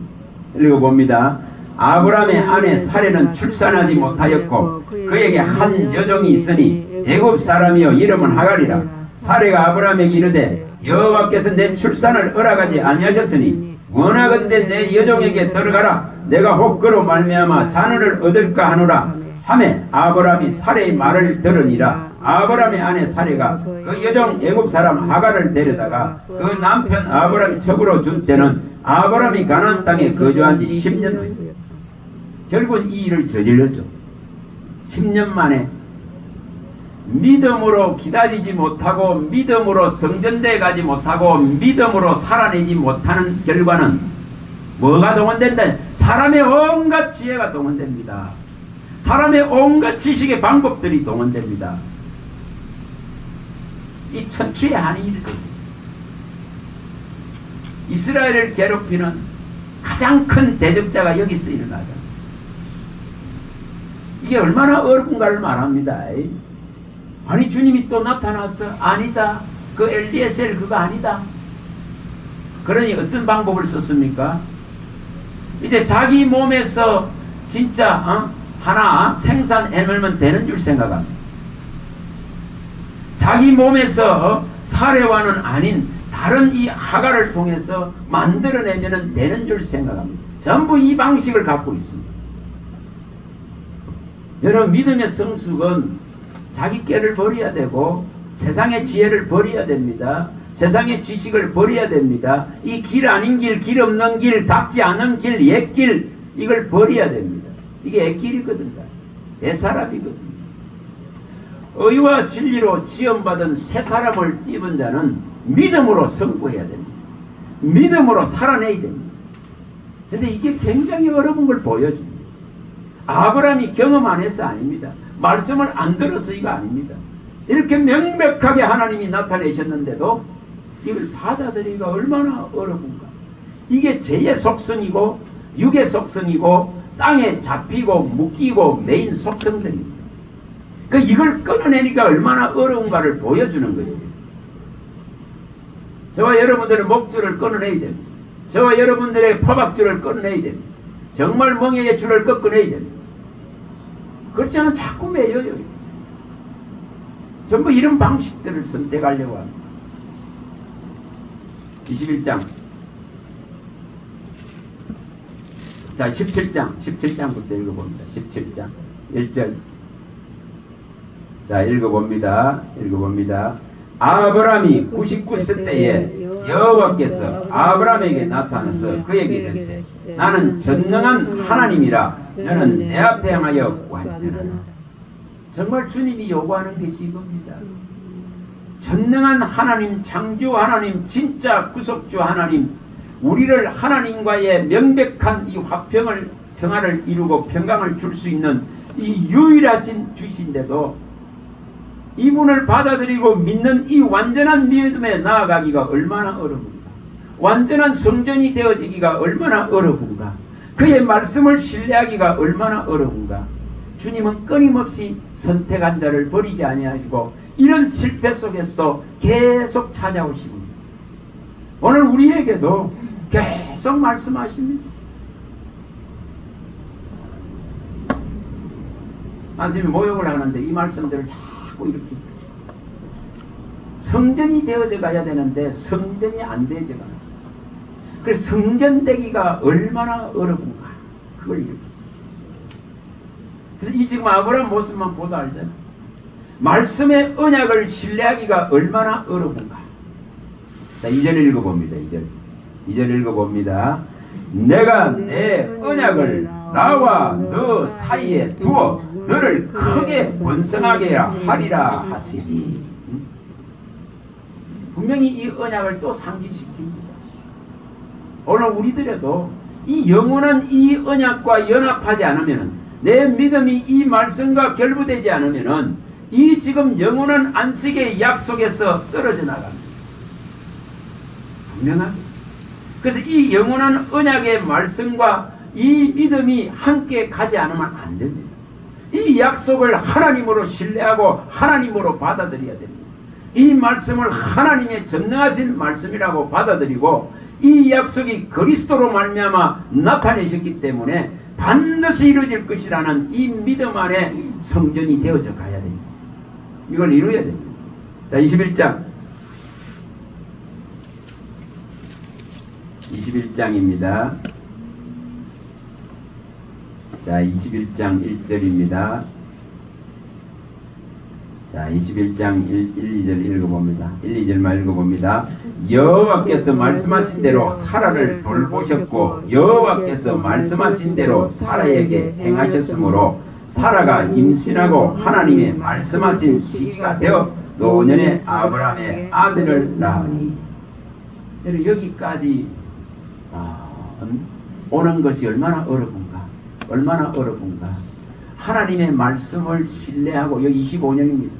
S1: 읽어봅니다. 아브라함의 아내 사레는 출산하지 못하였고 그에게 한 여종이 있으니 애굽 사람이여 이름은 하갈이라. 사레가 아브라함에게 이르되 여호와께서 내 출산을 허락하지 아니하셨으니 원하건대 내 여종에게 들어가라. 내가 혹 그로 말미암아 자녀를 얻을까 하노라 하매 아브라함이 사레의 말을 들으니라. 아브라함의 아내 사레가 그 여종 애굽 사람 하갈을 데려다가 그 남편 아브라함이 척으로 준 때는 아브라함이 가나안 땅에 거주한 지 10년 후입니다. 결국은 이 일을 저질렀죠. 10년 만에 믿음으로 기다리지 못하고 믿음으로 성전대에 가지 못하고 믿음으로 살아내지 못하는 결과는 뭐가 동원된다? 사람의 온갖 지혜가 동원됩니다. 사람의 온갖 지식의 방법들이 동원됩니다. 이 천추의 한이 일거든요. 이스라엘을 괴롭히는 가장 큰 대적자가 여기서 일어나죠. 이게 얼마나 어려운가를 말합니다. 아니 주님이 또 나타났어? 아니다. 그 엘리에셀 그거 아니다. 그러니 어떤 방법을 썼습니까? 이제 자기 몸에서 진짜 하나 생산해내면 되는 줄 생각합니다. 자기 몸에서 사례와는 아닌 다른 이 하갈을 통해서 만들어내면 되는 줄 생각합니다. 전부 이 방식을 갖고 있습니다. 여러분 믿음의 성숙은 자기 깨를 버려야 되고 세상의 지혜를 버려야 됩니다. 세상의 지식을 버려야 됩니다. 이 길 아닌 길, 길 없는 길, 닿지 않은 길, 옛길 이걸 버려야 됩니다. 이게 애길이거든요. 애사람이거든요. 의와 진리로 지음받은 새 사람을 입은 자는 믿음으로 선고해야 됩니다. 믿음으로 살아내야 됩니다. 근데 이게 굉장히 어려운 걸 보여줍니다. 아브라함이 경험 안 해서 아닙니다. 말씀을 안 들어서가 아닙니다. 이렇게 명백하게 하나님이 나타내셨는데도 이걸 받아들이기가 얼마나 어려운가. 이게 죄의 속성이고 육의 속성이고 땅에 잡히고 묶이고 매인 속성들입니다. 이걸 끊어내니까 얼마나 어려운가를 보여주는 거예요. 저와 여러분들의 목줄을 끊어내야 됩니다. 저와 여러분들의 포박줄을 끊어내야 됩니다. 정말 멍에의 줄을 꺾어내야 됩니다. 그렇지 않으면 자꾸 매여요. 전부 이런 방식들을 선택하려고 합니다. 21장. 자, 17장부터 읽어봅니다. 17장 1절. 자, 읽어봅니다. 아브라함이 99세 때에 여호와께서 아브라함에게 나타나서 그에게 이르시되 나는 전능한 하나님이라 너는 내 앞에 행하여 완전하라. 정말 주님이 요구하는 것이 이겁니다. 전능한 하나님, 창조 하나님, 진짜 구속주 하나님, 우리를 하나님과의 명백한 이 평화를 이루고 평강을 줄 수 있는 이 유일하신 주신데도 이분을 받아들이고 믿는 이 완전한 믿음에 나아가기가 얼마나 어려운가. 완전한 성전이 되어지기가 얼마나 어려운가. 그의 말씀을 신뢰하기가 얼마나 어려운가. 주님은 끊임없이 선택한 자를 버리지 아니하시고 이런 실패 속에서도 계속 찾아오십니다. 오늘 우리에게도 계속 말씀하십니다. 선생님이 모욕을 하는데 이 말씀들을 자꾸 이렇게 성전이 되어져 가야 되는데 성전이 안 되어져 가요. 그래서 성전 되기가 얼마나 어려운가. 그걸 이렇게. 그래서 이 지금 아브라함 모습만 보도 알잖아요. 말씀의 언약을 신뢰하기가 얼마나 어려운가. 자, 2절 읽어봅니다. 2절 읽어봅니다. 내가 내 언약을 나와 너 사이에 두어 너를 크게 번성하게 하리라 하시니. 분명히 이 언약을 또 상기시킵니다. 오늘 우리들에도 이 영원한 이 언약과 연합하지 않으면, 내 믿음이 이 말씀과 결부되지 않으면 이 지금 영원한 안식의 약속에서 떨어져 나갑니다. 분명하게. 그래서 이 영원한 언약의 말씀과 이 믿음이 함께 가지 않으면 안 됩니다. 이 약속을 하나님으로 신뢰하고 하나님으로 받아들여야 됩니다. 이 말씀을 하나님의 전능하신 말씀이라고 받아들이고 이 약속이 그리스도로 말미암아 나타내셨기 때문에 반드시 이루어질 것이라는 이 믿음 안에 성전이 되어져 가야 됩니다. 이걸 이루어야 됩니다. 자, 21장입니다. 자, 21장 1절입니다. 자, 21장 1, 2절 읽어봅니다. 1, 2절만 읽어봅니다. 여호와께서 말씀하신 대로 사라를 돌보셨고 여호와께서 말씀하신 대로 사라에게 행하셨으므로 사라가 임신하고 하나님의 말씀하신 시기가 되어 노년에 아브라함의 아들을 낳으니. 여기까지 오는 것이 얼마나 어려운가. 얼마나 어려운가. 하나님의 말씀을 신뢰하고, 여기 25년입니다.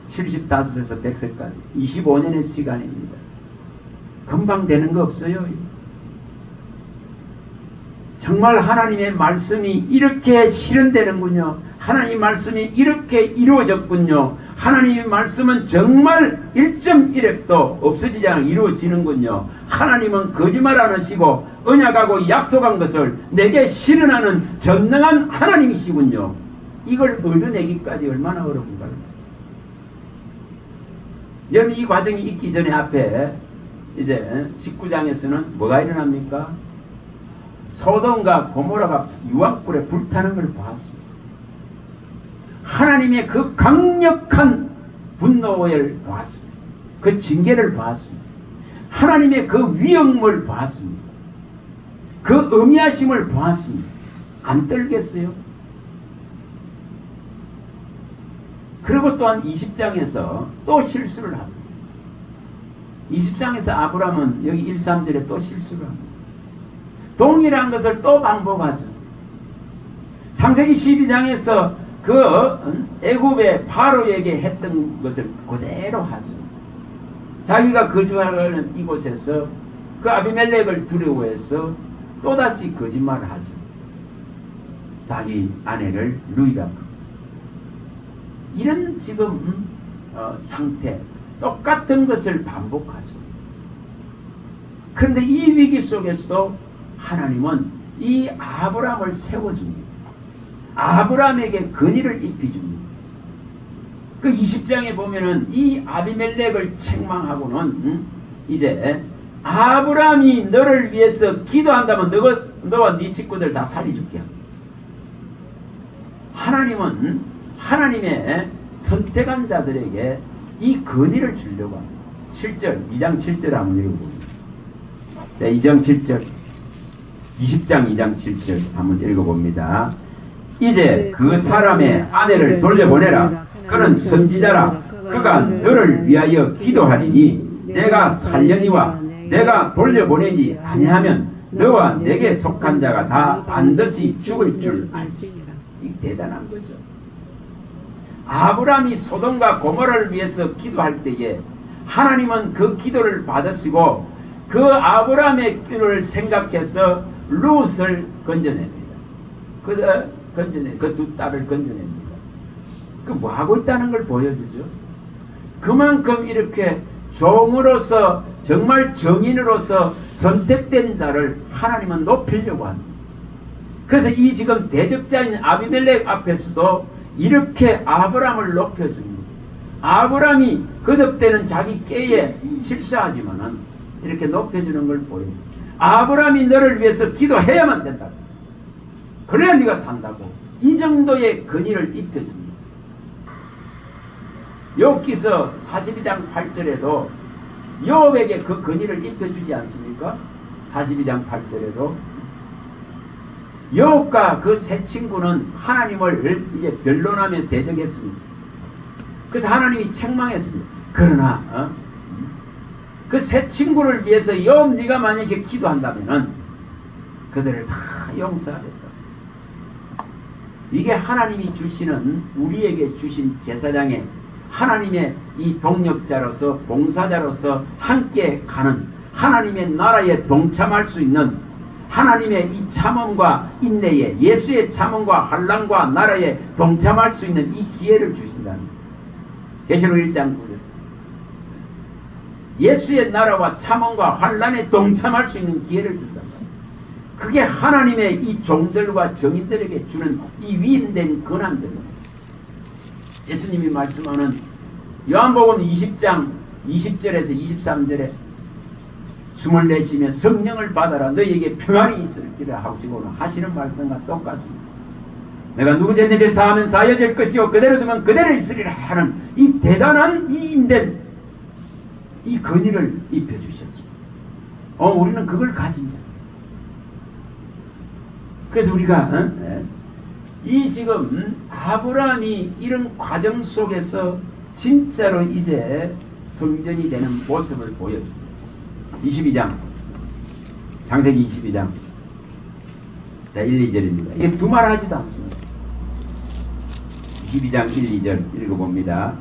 S1: 75에서 100세까지 25년의 시간입니다. 금방 되는 거 없어요. 정말 하나님의 말씀이 이렇게 실현되는군요. 하나님의 말씀이 이렇게 이루어졌군요. 하나님의 말씀은 정말 1.1획도 없어지지 않고 이루어지는군요. 하나님은 거짓말 안 하시고 언약하고 약속한 것을 내게 실현하는 전능한 하나님이시군요. 이걸 얻어내기까지 얼마나 어려운가요? 여러분, 이 과정이 있기 전에 앞에 이제 19장에서는 뭐가 일어납니까? 소돔과 고모라가 유황불에 불타는 걸 보았습니다. 하나님의 그 강력한 분노를 보았습니다. 그 징계를 보았습니다. 하나님의 그 위엄을 보았습니다. 그 음미하심을 보았습니다. 안 떨겠어요? 그리고 또한 20장에서 또 실수를 합니다. 20장에서 아브라함은 여기 1, 3절에 또 실수를 합니다. 동일한 것을 또 반복하죠. 창세기 12장에서 그 애굽의 바로에게 했던 것을 그대로 하죠. 자기가 거주하는 이곳에서 그 아비멜렉을 두려워해서 또다시 거짓말을 하죠. 자기 아내를 루이라고. 이런 지금 상태, 똑같은 것을 반복하죠. 그런데 이 위기 속에서도 하나님은 이 아브라함을 세워줍니다. 아브라함에게 권위를 입혀줍니다. 그 20장에 보면은 이 아비멜렉을 책망하고는 이제 아브라함이 너를 위해서 기도한다면 너와 네 식구들 다 살려줄게. 하나님은 하나님의 선택한 자들에게 이 권위를 주려고 합니다. 7절, 2장 7절 한번 읽어봅니다. 자, 2장 7절, 20장 2장 7절 한번 읽어봅니다. 이제 그 사람의 아내를 돌려보내라. 그는 선지자라. 그가 너를 위하여 기도하리니 내가 살려니와 내가 돌려보내지 아니하면 너와 내게 속한 자가 다 반드시 죽을 줄 알지. 이 대단한 거죠. 아브라함이 소돔과 고모라를 위해서 기도할 때에 하나님은 그 기도를 받으시고 그 아브라함의 기도를 생각해서 룻을 건져냅니다. 그 두 딸을 건져냅니다. 그 뭐 하고 있다는 걸 보여주죠. 그만큼 이렇게 종으로서 정말 정인으로서 선택된 자를 하나님은 높이려고 합니다. 그래서 이 지금 대적자인 아비멜렉 앞에서도 이렇게 아브라함을 높여줍니다. 아브라함이 거듭되는 자기 깨에 실수하지만은 이렇게 높여주는 걸 보입니다. 아브라함이 너를 위해서 기도해야만 된다. 그래야 네가 산다고. 이 정도의 권위를 입혀줍니다. 욥기서 42장 8절에도 욥에게 그 권위를 입혀주지 않습니까? 42장 8절에도 욥과 그 세 친구는 하나님을 이제 변론하며 대적했습니다. 그래서 하나님이 책망했습니다. 그러나 그 세 친구를 위해서 욥 네가 만약에 기도한다면은 그들을 다 용서하겠다. 이게 하나님이 주시는 우리에게 주신 제사장의 하나님의 이 동력자로서 봉사자로서 함께 가는 하나님의 나라에 동참할 수 있는 하나님의 이 참음과 인내에 예수의 참음과 환난과 나라에 동참할 수 있는 이 기회를 주신다는 거예요. 계시록 1장 9절. 예수의 나라와 참음과 환난에 동참할 수 있는 기회를 준다. 그게 하나님의 이 종들과 정인들에게 주는 이 위임된 권한들입니다. 예수님이 말씀하는 요한복음 20장 20절에서 23절에 숨을 내쉬며 성령을 받아라 너희에게 평안이 있을지라 하시고는 하시는 말씀과 똑같습니다. 내가 누구든지 내 죄 사하면 사여질 것이요 그대로 두면 그대로 있으리라 하는 이 대단한 위임된 이 권위를 입혀주셨습니다. 우리는 그걸 가진 자. 그래서 우리가 이 지금 아브라함이 이런 과정 속에서 진짜로 이제 성전이 되는 모습을 보여줍니다. 22장 창세기 22장 자 1, 2절입니다. 이게 두말하지도 않습니다. 22장 1, 2절 읽어봅니다.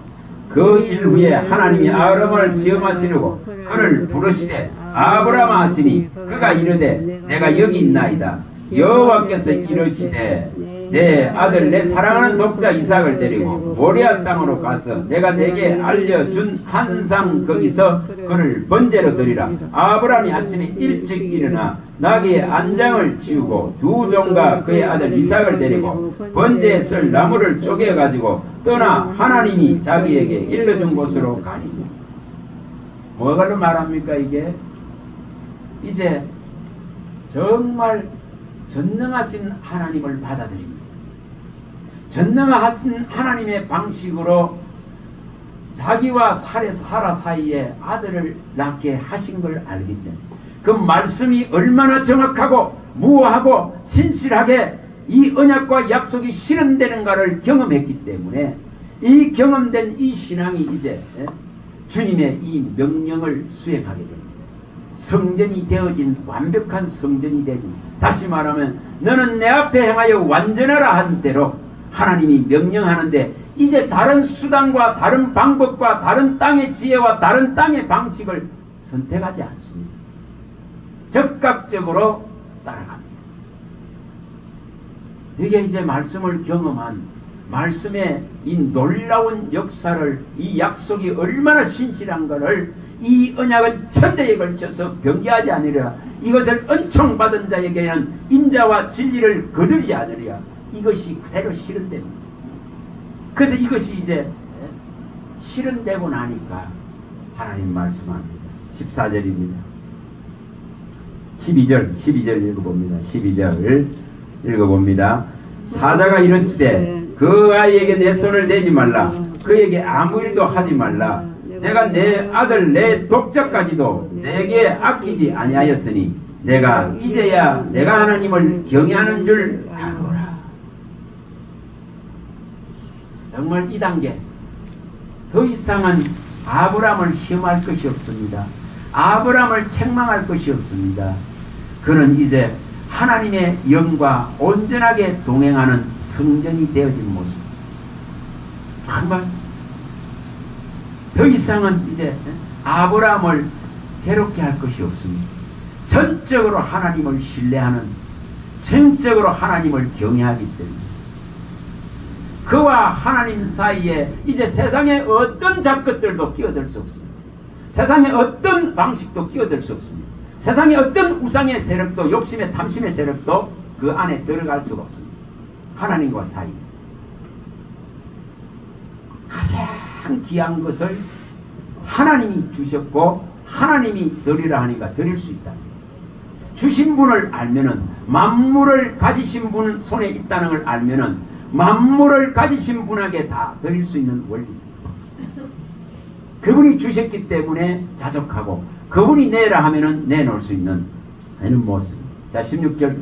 S1: 그 일 후에 하나님이 아브라함을 시험하시려고 그를 부르시되 아브라함 하시니 그가 이르되 내가 여기 있나이다. 여호와께서 이르시되 내 아들 내 사랑하는 독자 이삭을 데리고 모리아 땅으로 가서 내가 내게 알려준 한상 거기서 그를 번제로 드리라. 아브라함이 아침에 일찍 일어나 나귀의 안장을 치우고 두 종과 그의 아들 이삭을 데리고 번제에 쓸 나무를 쪼개 가지고 떠나 하나님이 자기에게 일러준 곳으로 가니. 뭐가로 말합니까? 이게 이제 정말 전능하신 하나님을 받아들입니다. 전능하신 하나님의 방식으로 자기와 사라 사이에 아들을 낳게 하신 걸 알기 때문에 그 말씀이 얼마나 정확하고 무하고 신실하게 이 언약과 약속이 실현되는가를 경험했기 때문에 이 경험된 이 신앙이 이제 주님의 이 명령을 수행하게 됩니다. 성전이 되어진 완벽한 성전이 되니, 다시 말하면 너는 내 앞에 행하여 완전하라 한 대로 하나님이 명령하는데, 이제 다른 수단과 다른 방법과 다른 땅의 지혜와 다른 땅의 방식을 선택하지 않습니다. 적극적으로 따라갑니다. 이게 이제 말씀을 경험한, 말씀의 이 놀라운 역사를, 이 약속이 얼마나 신실한가를 이 언약은 천대에 걸쳐서 변개하지 않으리라. 이것을 은총받은 자에게는 인자와 진리를 거두지 않으리라. 이것이 그대로 실현됩니다. 그래서 이것이 이제 실현되고 나니까 하나님 말씀합니다. 14절입니다. 12절 읽어봅니다. 12절 읽어봅니다. 사자가 이르시되 그 아이에게 내 손을 내지 말라. 그에게 아무 일도 하지 말라. 내가 내 아들 내 독자까지도 내게 아끼지 아니하였으니 내가 이제야 내가 하나님을 경외하는 줄 아노라. 정말 이 단계 더 이상은 아브라함을 시험할 것이 없습니다. 아브라함을 책망할 것이 없습니다. 그는 이제 하나님의 영과 온전하게 동행하는 성전이 되어진 모습. 정말 더 이상은 이제 아브라함을 괴롭게 할 것이 없습니다. 전적으로 하나님을 신뢰하는, 전적으로 하나님을 경외하기 때문에 그와 하나님 사이에 이제 세상의 어떤 잡것들도 끼어들 수 없습니다. 세상의 어떤 방식도 끼어들 수 없습니다. 세상의 어떤 우상의 세력도, 욕심의 탐심의 세력도 그 안에 들어갈 수가 없습니다. 하나님과 사이 가장 귀한 것을 하나님이 주셨고 하나님이 드리라 하니까 드릴 수 있다. 주신 분을 알면은, 만물을 가지신 분 손에 있다는 걸 알면은 만물을 가지신 분에게 다 드릴 수 있는 원리입니다. 그분이 주셨기 때문에 자족하고 그분이 내라 하면은 내놓을 수 있는 그런 모습. 자, 16절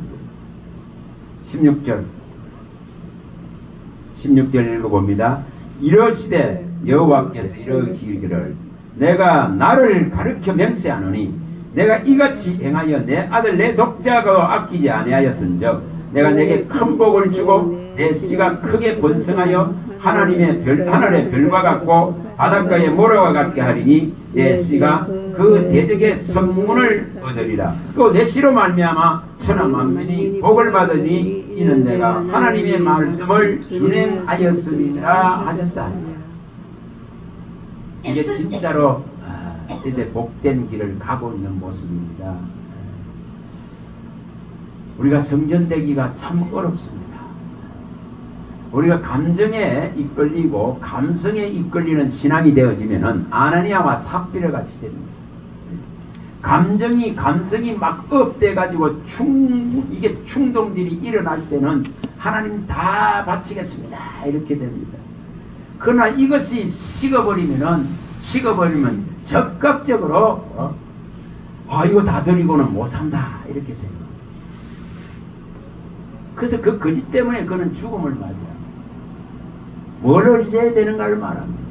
S1: 읽어봅니다. 이러시되 여호와께서 이러시기를 내가 나를 가르쳐 맹세하노니 내가 이같이 행하여 내 아들 내 독자가 아끼지 아니하였은즉 내가 내게 큰 복을 주고 내 씨가 크게 번성하여 하늘의 별과 같고 바닷가의 모래와 같게 하리니 내 씨가 그 대적의 성문을 얻으리라. 또 내 씨로 말미암아 천하 만민이 복을 받으니 이는 내가 하나님의 말씀을 준행하였음이라 하셨다. 이게 진짜로 이제 복된 길을 가고 있는 모습입니다. 우리가 성전되기가 참 어렵습니다. 우리가 감정에 이끌리고 감성에 이끌리는 신앙이 되어지면은 아나니아와 삽비라 같이 됩니다. 감성이 막 업돼가지고 이게 충동들이 일어날 때는 하나님 다 바치겠습니다 이렇게 됩니다. 그러나 이것이 식어버리면 적극적으로 이거 다 드리고는 못 산다 이렇게 생각합니다. 그래서 그 거짓 때문에 그는 죽음을 맞이합니다. 뭘 의지해야 되는가를 말합니다.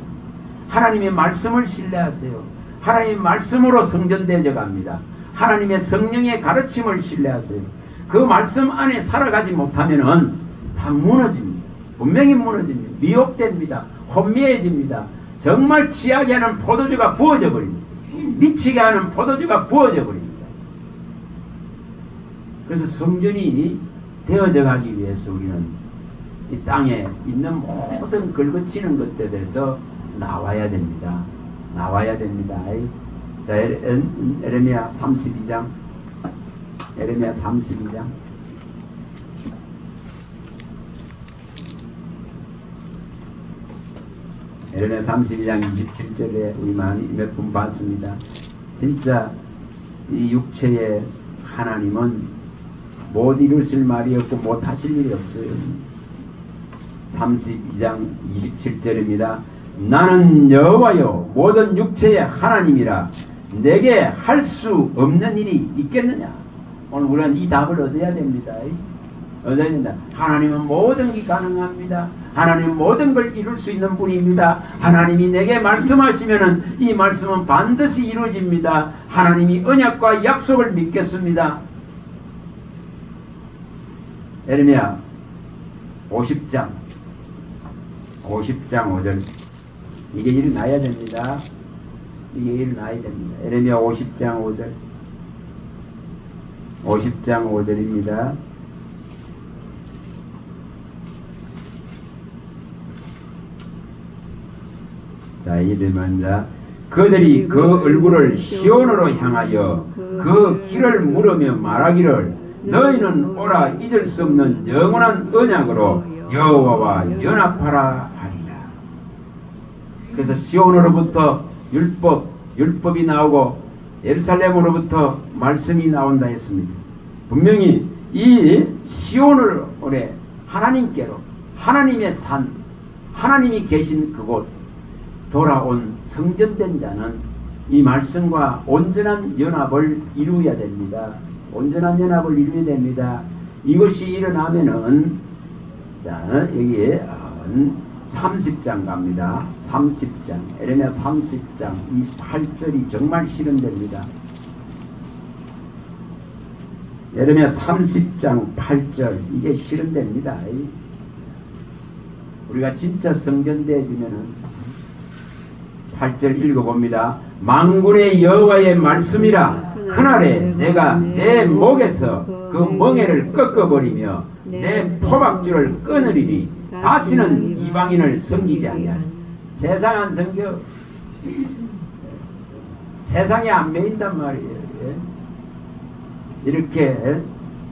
S1: 하나님의 말씀을 신뢰하세요. 하나님의 말씀으로 성전되어져 갑니다. 하나님의 성령의 가르침을 신뢰하세요. 그 말씀 안에 살아가지 못하면은 다 무너집니다. 분명히 무너집니다. 미혹됩니다. 혼미해집니다. 정말 취하게 하는 포도주가 부어져 버립니다. 미치게 하는 포도주가 부어져 버립니다. 그래서 성전이 되어져 가기 위해서 우리는 이 땅에 있는 모든 긁어치는 것들에서 나와야 됩니다. 나와야 됩니다. 자, 에레미야 32장. 에레미야 32장. 에레미야 32장 27절에 우리 많이 몇 분 봤습니다. 진짜 이 육체의 하나님은 못 이루실 말이 없고 못 하실 일이 없어요. 32장 27절입니다. 나는 여호와여 모든 육체의 하나님이라 내게 할 수 없는 일이 있겠느냐. 오늘 우리는 이 답을 얻어야 됩니다. 얻어진다. 하나님은 모든 게 가능합니다. 하나님은 모든 걸 이룰 수 있는 분입니다. 하나님이 내게 말씀하시면은 이 말씀은 반드시 이루어집니다. 하나님이 언약과 약속을 믿겠습니다. 예레미야 50장 5절 이게 일어나야 됩니다. 이게 일어나야 됩니다. 예레미야 50장 5절입니다. 자, 이르면자 그들이 그 얼굴을 시온으로 향하여 그 길을 물으며 말하기를 너희는 오라 잊을 수 없는 영원한 언약으로 여호와와 연합하라 하리라. 그래서 시온으로부터 율법이 나오고 예루살렘으로부터 말씀이 나온다 했습니다. 분명히 이 시온을 올해 하나님께로 하나님의 산 하나님이 계신 그곳 돌아온 성전된 자는 이 말씀과 온전한 연합을 이루어야 됩니다. 온전한 연합을 이루어야 됩니다. 이것이 일어나면은 자 여기에 30장 갑니다. 30장 예레미야 30장 이 8절이 정말 실현됩니다. 예레미야 30장 8절 이게 실현됩니다. 우리가 진짜 성전되어지면은 8절 읽어봅니다. 만군의 여호와의 말씀이라 그날에 내가 내 목에서 그 멍에를 꺾어버리며 내 포박줄을 끊으리니 다시는 이방인을 섬기지 아니하리. 세상 안 섬겨. 세상에 안 매인단 말이에요. 이렇게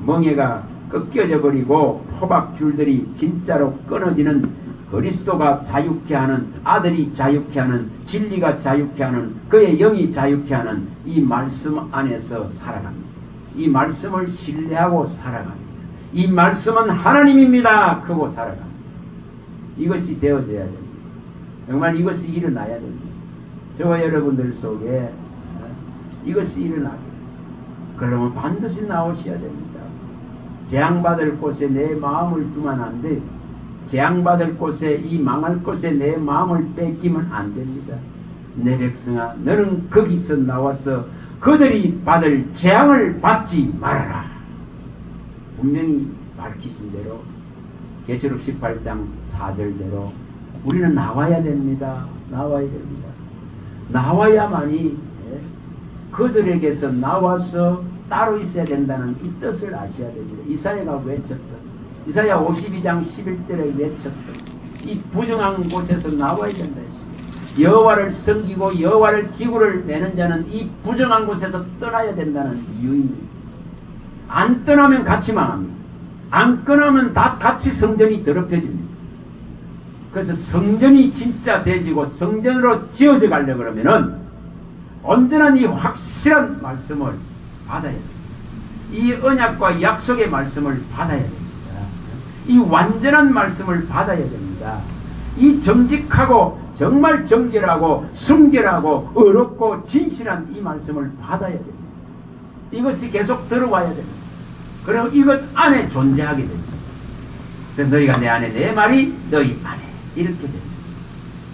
S1: 멍에가 꺾여져 버리고 포박줄들이 진짜로 끊어지는 그리스도가 자유케 하는 아들이 자유케 하는 진리가 자유케 하는 그의 영이 자유케 하는 이 말씀 안에서 살아갑니다. 이 말씀을 신뢰하고 살아갑니다. 이 말씀은 하나님입니다. 그거 살아갑니다. 이것이 되어져야 됩니다. 정말 이것이 일어나야 됩니다. 저와 여러분들 속에 이것이 일어나게. 그러면 반드시 나오셔야 됩니다. 재앙받을 곳에 내 마음을 두면 안 돼요. 재앙받을 곳에 이 망할 곳에 내 마음을 뺏기면 안 됩니다. 내 백성아 너는 거기서 나와서 그들이 받을 재앙을 받지 말아라. 분명히 밝히신 대로 계시록 18장 4절대로 우리는 나와야 됩니다. 나와야 됩니다. 나와야만이 그들에게서 나와서 따로 있어야 된다는 이 뜻을 아셔야 됩니다. 이사야가 외쳤던 이사야 52장 11절에 외쳤던 이 부정한 곳에서 나와야 된다 했습니다. 여호와를 섬기고 여호와를 기구를 매는 자는 이 부정한 곳에서 떠나야 된다는 이유입니다. 안 떠나면 같이 망합니다. 안 떠나면 다 같이 성전이 더럽혀집니다. 그래서 성전이 진짜 되지고 성전으로 지어져 가려고 그러면은 온전한 이 확실한 말씀을 받아야 됩니다. 이 언약과 약속의 말씀을 받아야 됩니다. 이 완전한 말씀을 받아야 됩니다. 이 정직하고 정말 정결하고 순결하고 어렵고 진실한 이 말씀을 받아야 됩니다. 이것이 계속 들어와야 됩니다. 그리고 이것 안에 존재하게 됩니다. 그래서 너희가 내 안에 내 말이 너희 안에 이렇게 됩니다.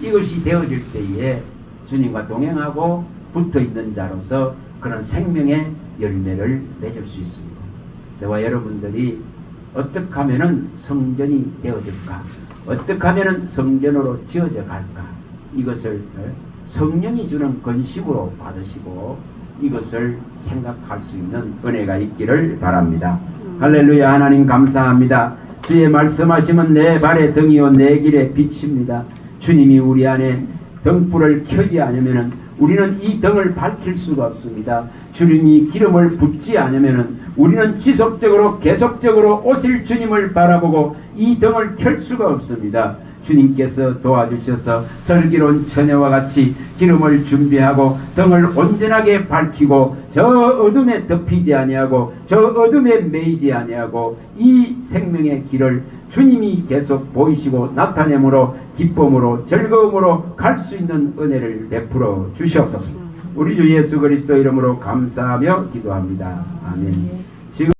S1: 이것이 되어질 때에 주님과 동행하고 붙어있는 자로서 그런 생명의 열매를 맺을 수 있습니다. 저와 여러분들이 어떻게 하면은 성전이 되어질까? 어떻게 하면은 성전으로 지어져 갈까? 이것을 성령이 주는 건식으로 받으시고 이것을 생각할 수 있는 은혜가 있기를 바랍니다. 할렐루야. 하나님 감사합니다. 주의 말씀하시면 내 발의 등이요 내 길의 빛입니다. 주님이 우리 안에 등불을 켜지 않으면은 우리는 이 등을 밝힐 수가 없습니다. 주님이 기름을 붓지 않으면은 우리는 지속적으로 계속적으로 오실 주님을 바라보고 이 등을 켤 수가 없습니다. 주님께서 도와주셔서 슬기로운 처녀와 같이 기름을 준비하고 등을 온전하게 밝히고 저 어둠에 덮이지 아니하고 저 어둠에 매이지 아니하고 이 생명의 길을 주님이 계속 보이시고 나타내므로 기쁨으로 즐거움으로 갈 수 있는 은혜를 베풀어 주시옵소서. 우리 주 예수 그리스도 이름으로 감사하며 기도합니다. 아멘.